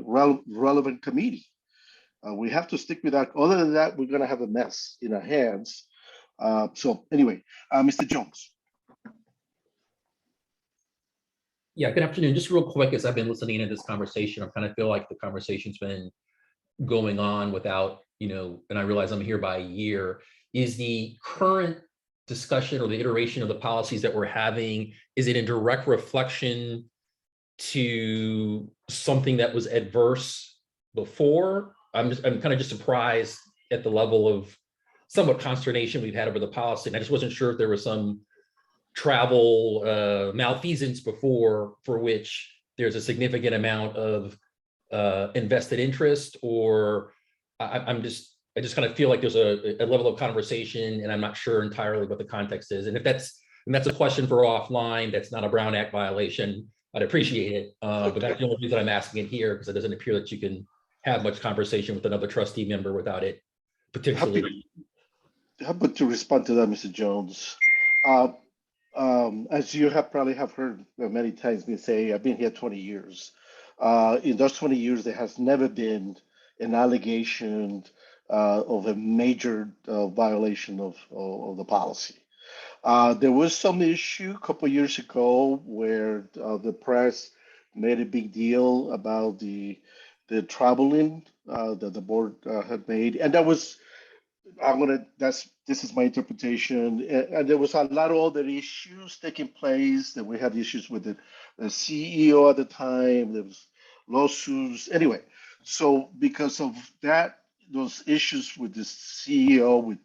relevant committee. We have to stick with that. Other than that, we're going to have a mess in our hands. So anyway, Mr. Jones. Yeah, good afternoon. Just real quick, as I've been listening to this conversation, I kind of feel like the conversation's been going on without, and I realize I'm here by a year. Is the current discussion or the iteration of the policies that we're having, is it in direct reflection to something that was adverse before? I'm kind of just surprised at the level of somewhat consternation we've had over the policy. And I just wasn't sure if there was some travel malfeasance before for which there's a significant amount of invested interest, or I just kind of feel like there's a level of conversation and I'm not sure entirely what the context is. And if that's a question for offline, that's not a Brown Act violation, I'd appreciate it. But that's the only reason I'm asking it here, because it doesn't appear that you can have much conversation with another trustee member without it potentially. How about to respond to that, Mr. Jones? As you probably have heard many times me say, I've been here 20 years. In those 20 years, there has never been an allegation of a major violation of the policy. There was some issue a couple of years ago where the press made a big deal about the traveling that the board had made, and that was this is my interpretation. And there was a lot of other issues taking place. That we had issues with the CEO at the time. There was lawsuits. Anyway, so because of that, those issues with the CEO, with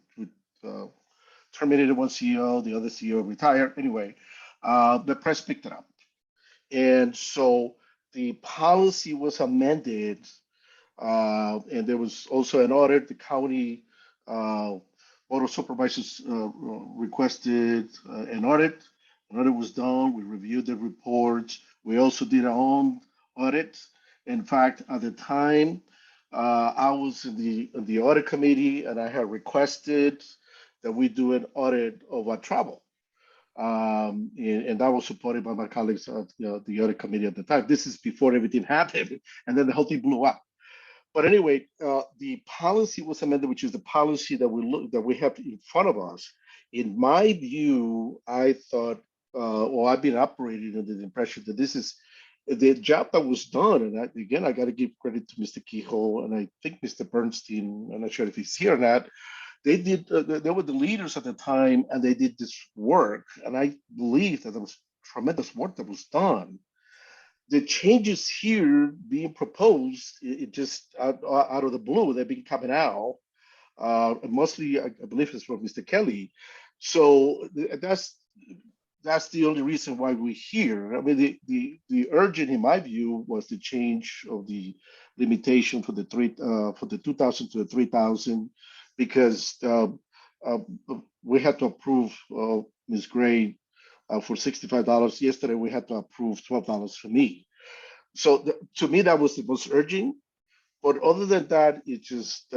terminated one CEO, the other CEO retired. Anyway, the press picked it up, and so the policy was amended, and there was also an audit. The county Board of Supervisors requested an audit. An audit was done. We reviewed the reports. We also did our own audit. In fact, at the time, I was in the audit committee, and I had requested that we do an audit of our travel. And that was supported by my colleagues at the audit committee at the time. This is before everything happened, and then the whole thing blew up. But anyway, the policy was amended, which is the policy that we have in front of us. In my view, I thought, or I've been operating under the impression that this is the job that was done. And I got to give credit to Mr. Kehoe, and I think Mr. Bernstein. I'm not sure if he's here or not. They did. They were the leaders at the time, and they did this work. And I believe that there was tremendous work that was done. The changes here being proposed, it just out of the blue, they've been coming out. Mostly, I believe it's from Mr. Kelly. So that's the only reason why we're here. I mean, the urgent, in my view, was the change of the limitation for the 2,000 to the 3,000, because uh, we had to approve Ms. Gray for $65. Yesterday, we had to approve $12 for me. So to me, that was the most urgent. But other than that, it just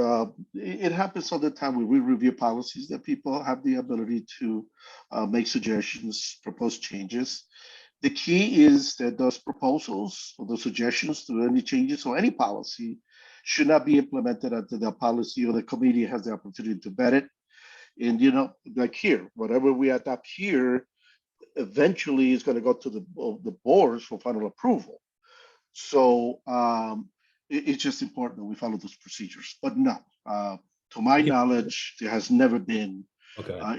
it happens all the time when we review policies that people have the ability to make suggestions, propose changes. The key is that those proposals or those suggestions to any changes or any policy should not be implemented until the policy or the committee has the opportunity to vet it. And like here, whatever we adopt here, eventually is going to go to the boards for final approval. So it's just important that we follow those procedures. But no, to my knowledge, there has never been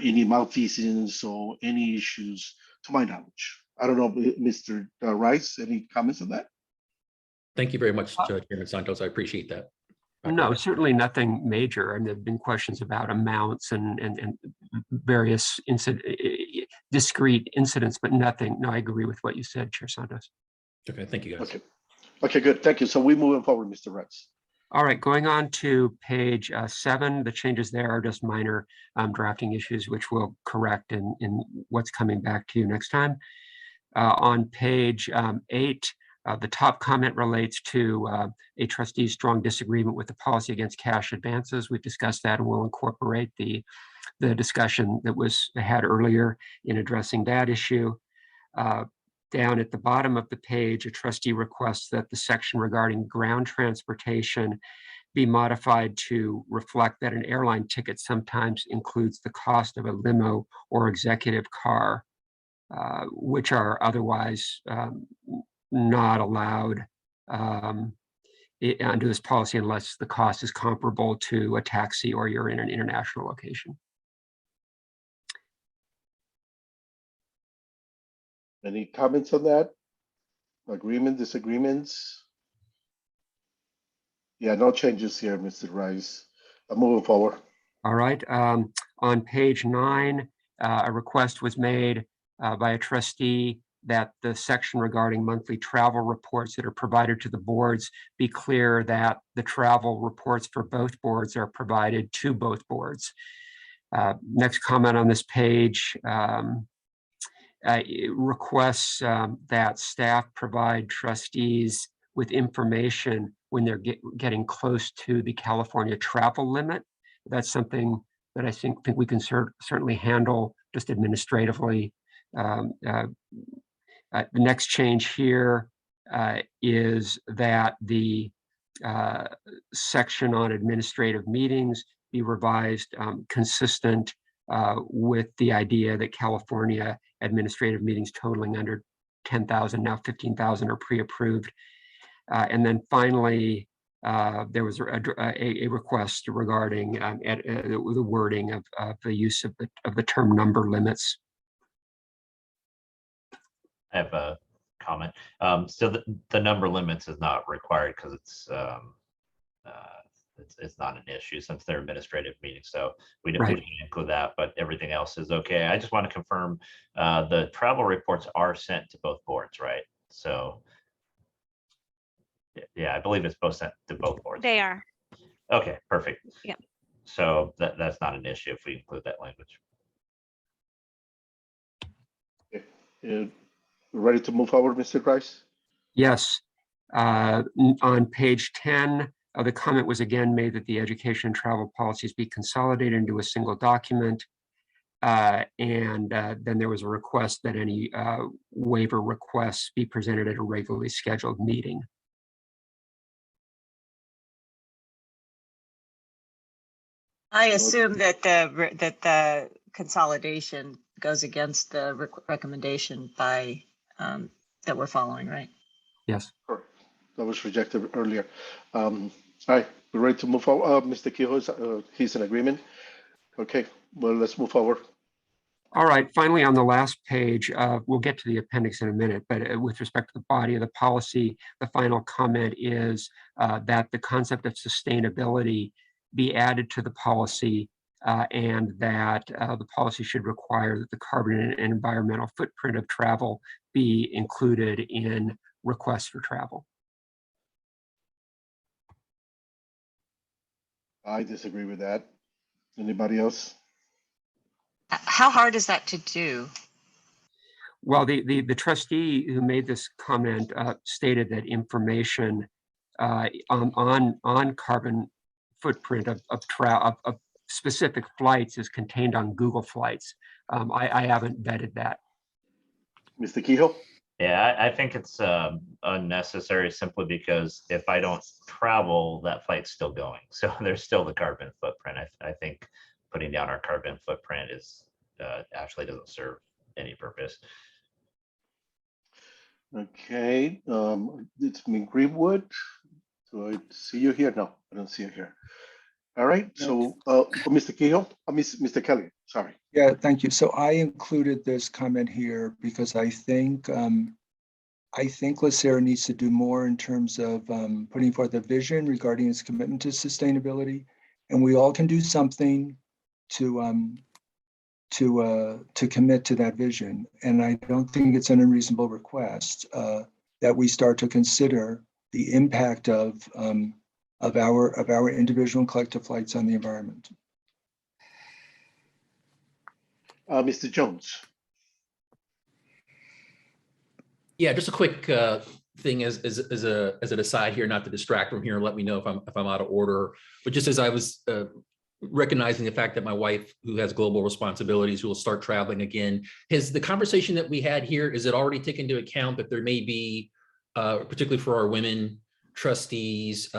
any malfeasance or any issues, to my knowledge. I don't know, Mr. Rice, any comments on that? Thank you very much, Chairman Santos. I appreciate that. No, certainly nothing major. I mean, there have been questions about amounts and various discrete incidents, but nothing. No, I agree with what you said, Chair Santos. Okay, thank you, guys. Okay, good. Thank you. So we're moving forward, Mr. Rice. All right, going on to page 7, the changes there are just minor drafting issues, which we'll correct in what's coming back to you next time. On page 8, the top comment relates to a trustee's strong disagreement with the policy against cash advances. We've discussed that, and we'll incorporate the discussion that was had earlier in addressing that issue. Down at the bottom of the page, a trustee requests that the section regarding ground transportation be modified to reflect that an airline ticket sometimes includes the cost of a limo or executive car, which are otherwise not allowed under this policy unless the cost is comparable to a taxi or you're in an international location. Any comments on that? Agreement, disagreements? Yeah, no changes here, Mr. Rice. I'm moving forward. All right. On page 9, a request was made by a trustee that the section regarding monthly travel reports that are provided to the boards be clear that the travel reports for both boards are provided to both boards. Next comment on this page. It requests that staff provide trustees with information when they're getting close to the California travel limit. That's something that I think we can certainly handle just administratively. The next change here is that the section on administrative meetings be revised consistent with the idea that California administrative meetings totaling under 10,000, now 15,000 are pre-approved. And then finally, there was a request regarding the wording of the use of the term number limits. I have a comment. So the number limits is not required because it's not an issue since they're administrative meetings. So we didn't include that, but everything else is okay. I just want to confirm the travel reports are sent to both boards, right? So yeah, I believe it's both sent to both boards. They are. Okay, perfect. Yeah. So that's not an issue if we include that language. Okay. Ready to move forward, Mr. Price? Yes. On page 10, the comment was again made that the education and travel policies be consolidated into a single document. And then there was a request that any waiver requests be presented at a regularly scheduled meeting. I assume that the consolidation goes against the recommendation by that we're following, right? Yes. Correct. That was rejected earlier. All right, we're ready to move forward. Mr. Quijo, he's in agreement. Okay, well, let's move forward. All right, finally, on the last page, we'll get to the appendix in a minute, but with respect to the body of the policy, the final comment is that the concept of sustainability be added to the policy and that the policy should require that the carbon and environmental footprint of travel be included in requests for travel. I disagree with that. Anybody else? How hard is that to do? Well, the trustee who made this comment stated that information on carbon footprint of specific flights is contained on Google Flights. I haven't vetted that. Mr. Kehoe? Yeah, I think it's unnecessary simply because if I don't travel, that flight's still going. So there's still the carbon footprint. I think putting down our carbon footprint is actually doesn't serve any purpose. Okay, it's me, Greenwood. Do I see you here? No, I don't see you here. All right, so Mr. Kehoe, Mr. Kelly, sorry. Yeah, thank you. So I included this comment here because I think LACERA needs to do more in terms of putting forth a vision regarding its commitment to sustainability, and we all can do something to commit to that vision. And I don't think it's an unreasonable request that we start to consider the impact of our individual and collective flights on the environment. Mr. Jones. Yeah, just a quick thing as an aside here, not to distract from here. Let me know if I'm out of order. But just as I was recognizing the fact that my wife, who has global responsibilities, will start traveling again, has the conversation that we had here, is it already taken into account that there may be, particularly for our women trustees,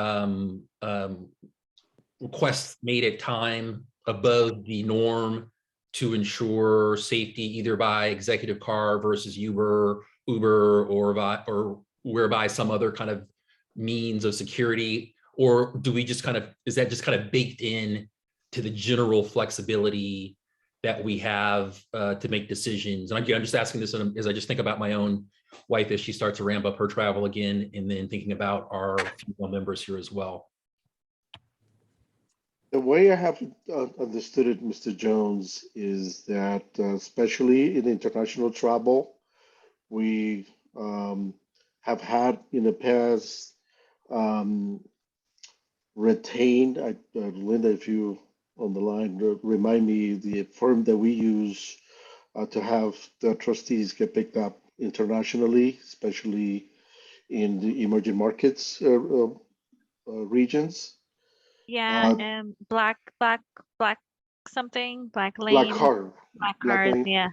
requests made at time above the norm to ensure safety, either by executive car versus Uber, or whereby some other kind of means of security? Or do we just kind of, is that just kind of baked in to the general flexibility that we have to make decisions? And I'm just asking this as I just think about my own wife as she starts to ramp up her travel again, and then thinking about our female members here as well. The way I have understood it, Mr. Jones, is that especially in international travel, we have had in the past retained, Linda, if you on the line, remind me the firm that we use to have the trustees get picked up internationally, especially in the emerging markets regions. Yeah, black something, black lane. Black card. Black card, lane. yeah.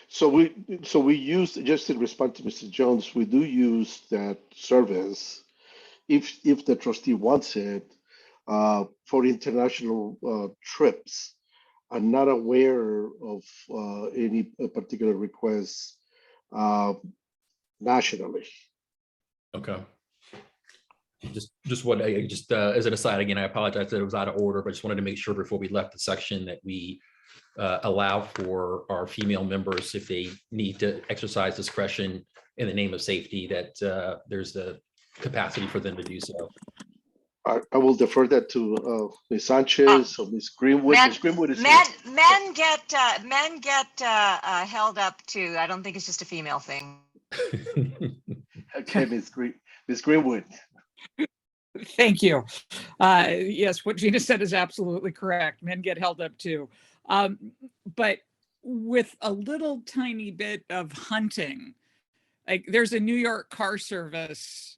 So we use, just in response to Mr. Jones, we do use that service if the trustee wants it for international trips. I'm not aware of any particular requests nationally. Okay. Just what I just as an aside, again, I apologize that it was out of order, but I just wanted to make sure before we left the section that we allow for our female members, if they need to exercise discretion in the name of safety, that there's the capacity for them to do so. I will defer that to Ms. Sanchez or Ms. Greenwood. Ms. Greenwood is men get held up too. I don't think it's just a female thing. Okay, Ms. Greenwood. Thank you. Yes, what Gina said is absolutely correct. Men get held up too. But with a little tiny bit of hunting, like there's a New York car service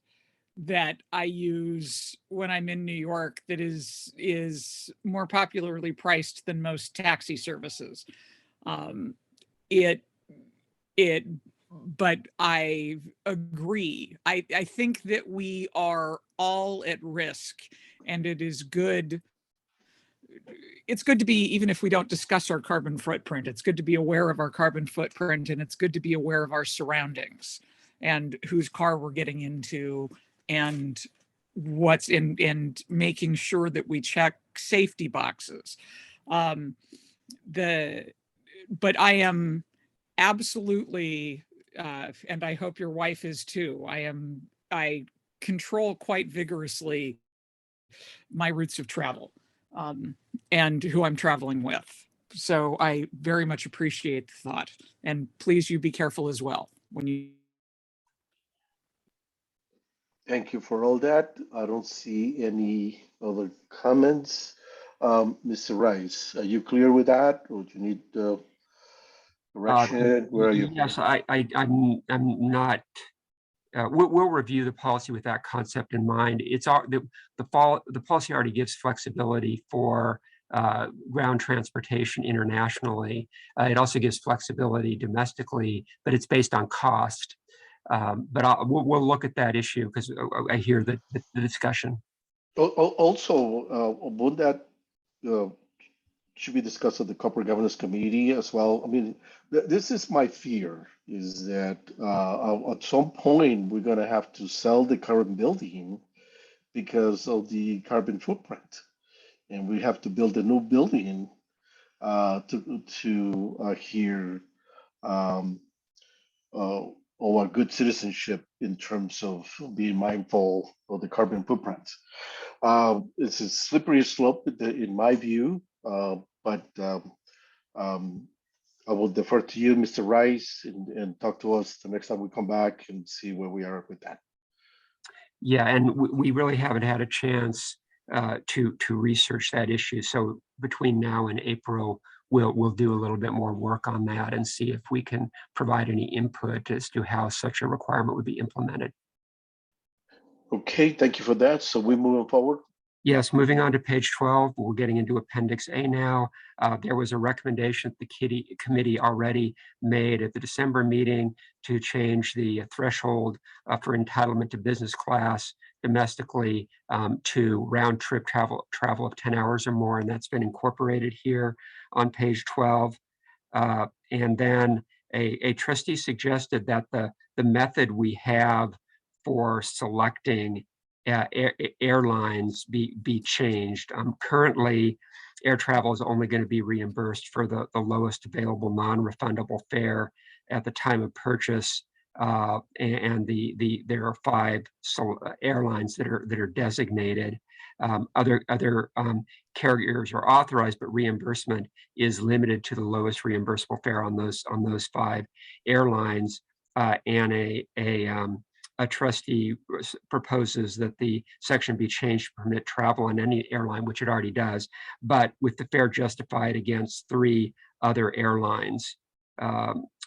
that I use when I'm in New York that is more popularly priced than most taxi services. But I agree. I think that we are all at risk, and it is good. It's good to be, even if we don't discuss our carbon footprint, it's good to be aware of our carbon footprint, and it's good to be aware of our surroundings and whose car we're getting into and what's in, and making sure that we check safety boxes. But I am absolutely, and I hope your wife is too, I control quite vigorously my routes of travel. and who I'm traveling with. So I very much appreciate the thought, and please you be careful as well when you. Thank you for all that. I don't see any other comments. Mr. Rice, are you clear with that, or do you need direction? Where are you? Yes, I'm not. We'll review the policy with that concept in mind. It's the policy already gives flexibility for ground transportation internationally. It also gives flexibility domestically, but it's based on cost. But we'll look at that issue because I hear the discussion. Also, would that should be discussed at the Corporate Governance Committee as well? I mean, this is my fear, is that at some point we're going to have to sell the current building because of the carbon footprint, and we have to build a new building to adhere of our good citizenship in terms of being mindful of the carbon footprint. It's a slippery slope in my view, but I will defer to you, Mr. Rice, and talk to us the next time we come back and see where we are with that. Yeah, and we really haven't had a chance to research that issue. So between now and April, we'll do a little bit more work on that and see if we can provide any input as to how such a requirement would be implemented. Okay, thank you for that. So we're moving forward. Yes, moving on to page 12, we're getting into Appendix A now. There was a recommendation that the committee already made at the December meeting to change the threshold for entitlement to business class domestically to round trip travel of 10 hours or more, and that's been incorporated here on page 12. And then a trustee suggested that the method we have for selecting airlines be changed. Currently, air travel is only going to be reimbursed for the lowest available non-refundable fare at the time of purchase, and there are 5 airlines that are designated. Other carriers are authorized, but reimbursement is limited to the lowest reimbursable fare on those 5 airlines, and a trustee proposes that the section be changed to permit travel on any airline, which it already does, but with the fare justified against 3 other airlines.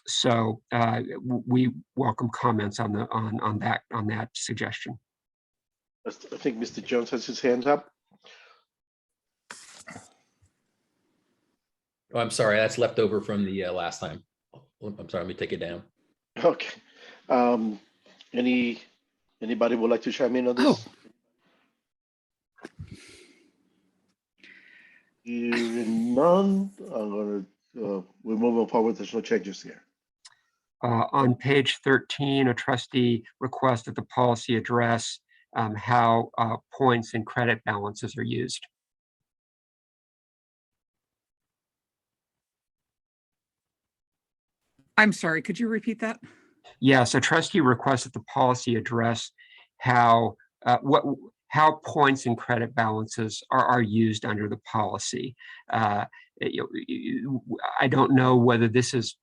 So we welcome comments on that suggestion. I think Mr. Jones has his hands up. Oh, I'm sorry, that's left over from the last time. I'm sorry, let me take it down. Okay. Anybody would like to chime in on this? Hearing none, we're moving forward. There's no changes here. On page 13, a trustee requests that the policy address how points and credit balances are used. I'm sorry, could you repeat that? Yes, a trustee requests that the policy address how points and credit balances are used under the policy. I don't know whether this is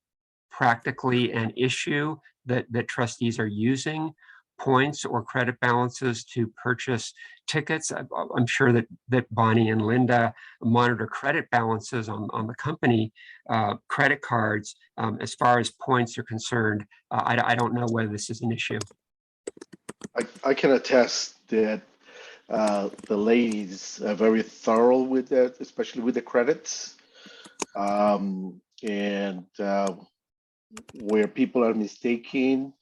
practically an issue that trustees are using points or credit balances to purchase tickets. I'm sure that Bonnie and Linda monitor credit balances on the company credit cards. As far as points are concerned, I don't know whether this is an issue. I can attest that the ladies are very thorough with that, especially with the credits. And where people are mistaken,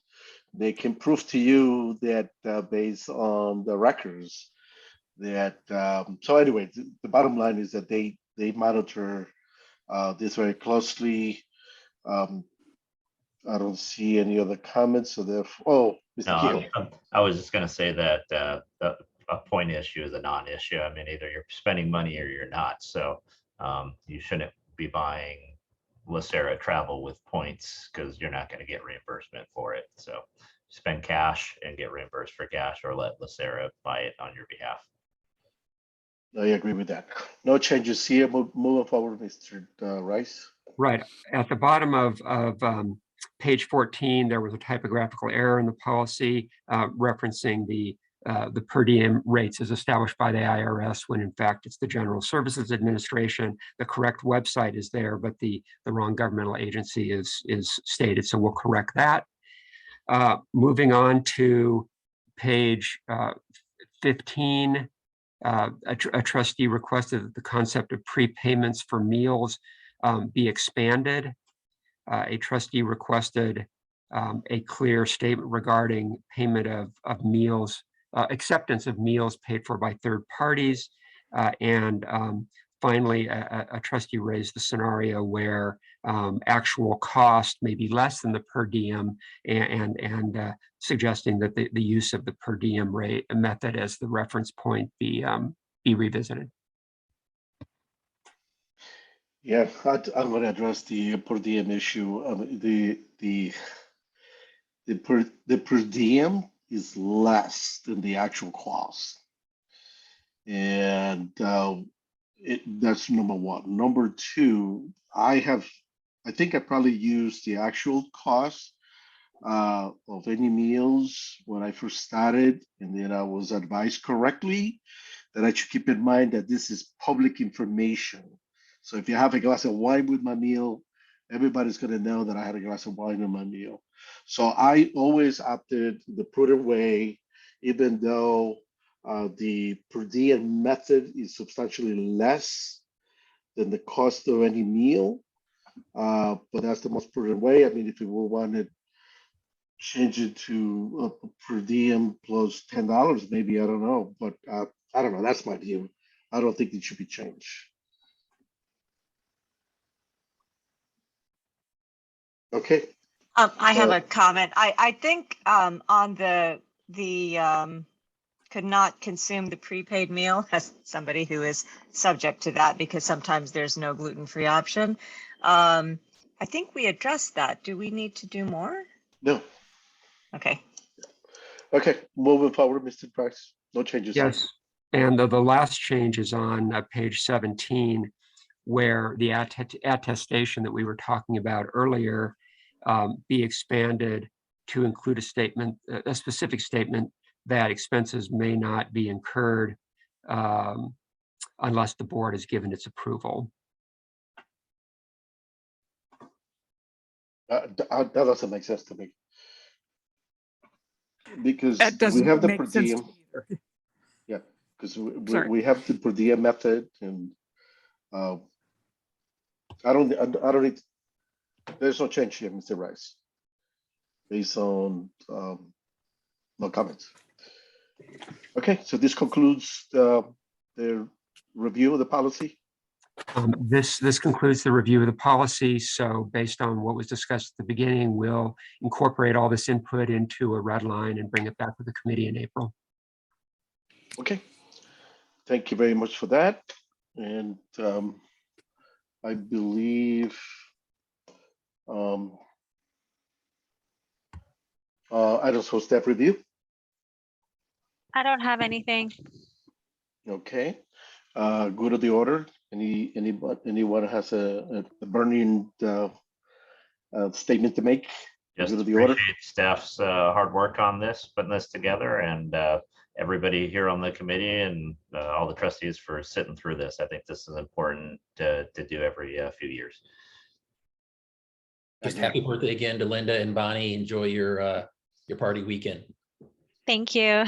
they can prove to you that based on the records that so anyway, the bottom line is that they monitor this very closely. I don't see any other comments, so therefore, Mr. Kehoe. I was just going to say that a point issue is a non-issue. I mean, either you're spending money or you're not. So you shouldn't be buying LACERA travel with points because you're not going to get reimbursement for it. So spend cash and get reimbursed for cash, or let LACERA buy it on your behalf. I agree with that. No changes here. Moving forward, Mr. Rice. Right. At the bottom of page 14, there was a typographical error in the policy referencing the per diem rates as established by the IRS, when in fact it's the General Services Administration. The correct website is there, but the wrong governmental agency is stated. So we'll correct that. Moving on to page 15, a trustee requested that the concept of prepayments for meals be expanded. A trustee requested a clear statement regarding payment of meals, acceptance of meals paid for by third parties. And finally, a trustee raised the scenario where actual cost may be less than the per diem, and suggesting that the use of the per diem rate method as the reference point be revisited. Yeah, I'm going to address the per diem issue. The per diem is less than the actual cost, and that's number one. Number two, I think I probably used the actual cost of any meals when I first started, and then I was advised correctly that I should keep in mind that this is public information. So if you have a glass of wine with my meal, everybody's going to know that I had a glass of wine in my meal. So I always opted the prudent way, even though the per diem method is substantially less than the cost of any meal. But that's the most prudent way. I mean, if we wanted change it to a per diem plus $10, maybe, I don't know, but I don't know. That's my view. I don't think it should be changed. Okay. I have a comment. I think on the could not consume the prepaid meal, as somebody who is subject to that, because sometimes there's no gluten-free option. I think we addressed that. Do we need to do more? No. Okay. Okay, moving forward, Mr. Price. No changes. Yes, and the last change is on page 17, where the attestation that we were talking about earlier be expanded to include a statement, a specific statement that expenses may not be incurred unless the board has given its approval. That doesn't make sense to me. Because That doesn't we have the make per sense to diem. me either. Yeah, because Sorry. we have the per diem method, and I don't need. There's no change here, Mr. Rice. Based on no comments. Okay, so this concludes the review of the policy. This concludes the review of the policy. So based on what was discussed at the beginning, we'll incorporate all this input into a red line and bring it back to the committee in April. Okay, thank you very much for that. And I believe items for staff review. I don't have anything. Okay, go to the order. Anyone has a burning statement to make? Just Go to the order. appreciate staff's hard work on this, putting this together, and everybody here on the committee and all the trustees for sitting through this. I think this is important to do every few years. Just happy birthday again to Linda and Bonnie. Enjoy your party weekend. Thank you.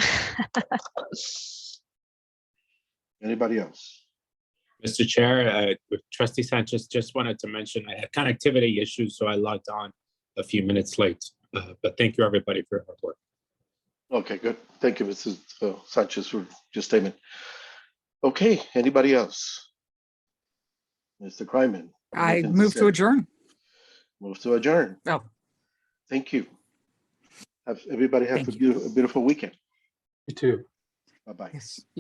Anybody else? Mr. Chair, Trustee Sanchez just wanted to mention I had connectivity issues, so I logged on a few minutes late. But thank you, everybody, for your hard work. Okay, good. Thank you, Mrs. Sanchez, for your statement. Okay, anybody else? Mr. Kryman. I move to adjourn. Move to adjourn. Oh. Thank you. Everybody have a beautiful weekend. You too. Bye-bye. Yes.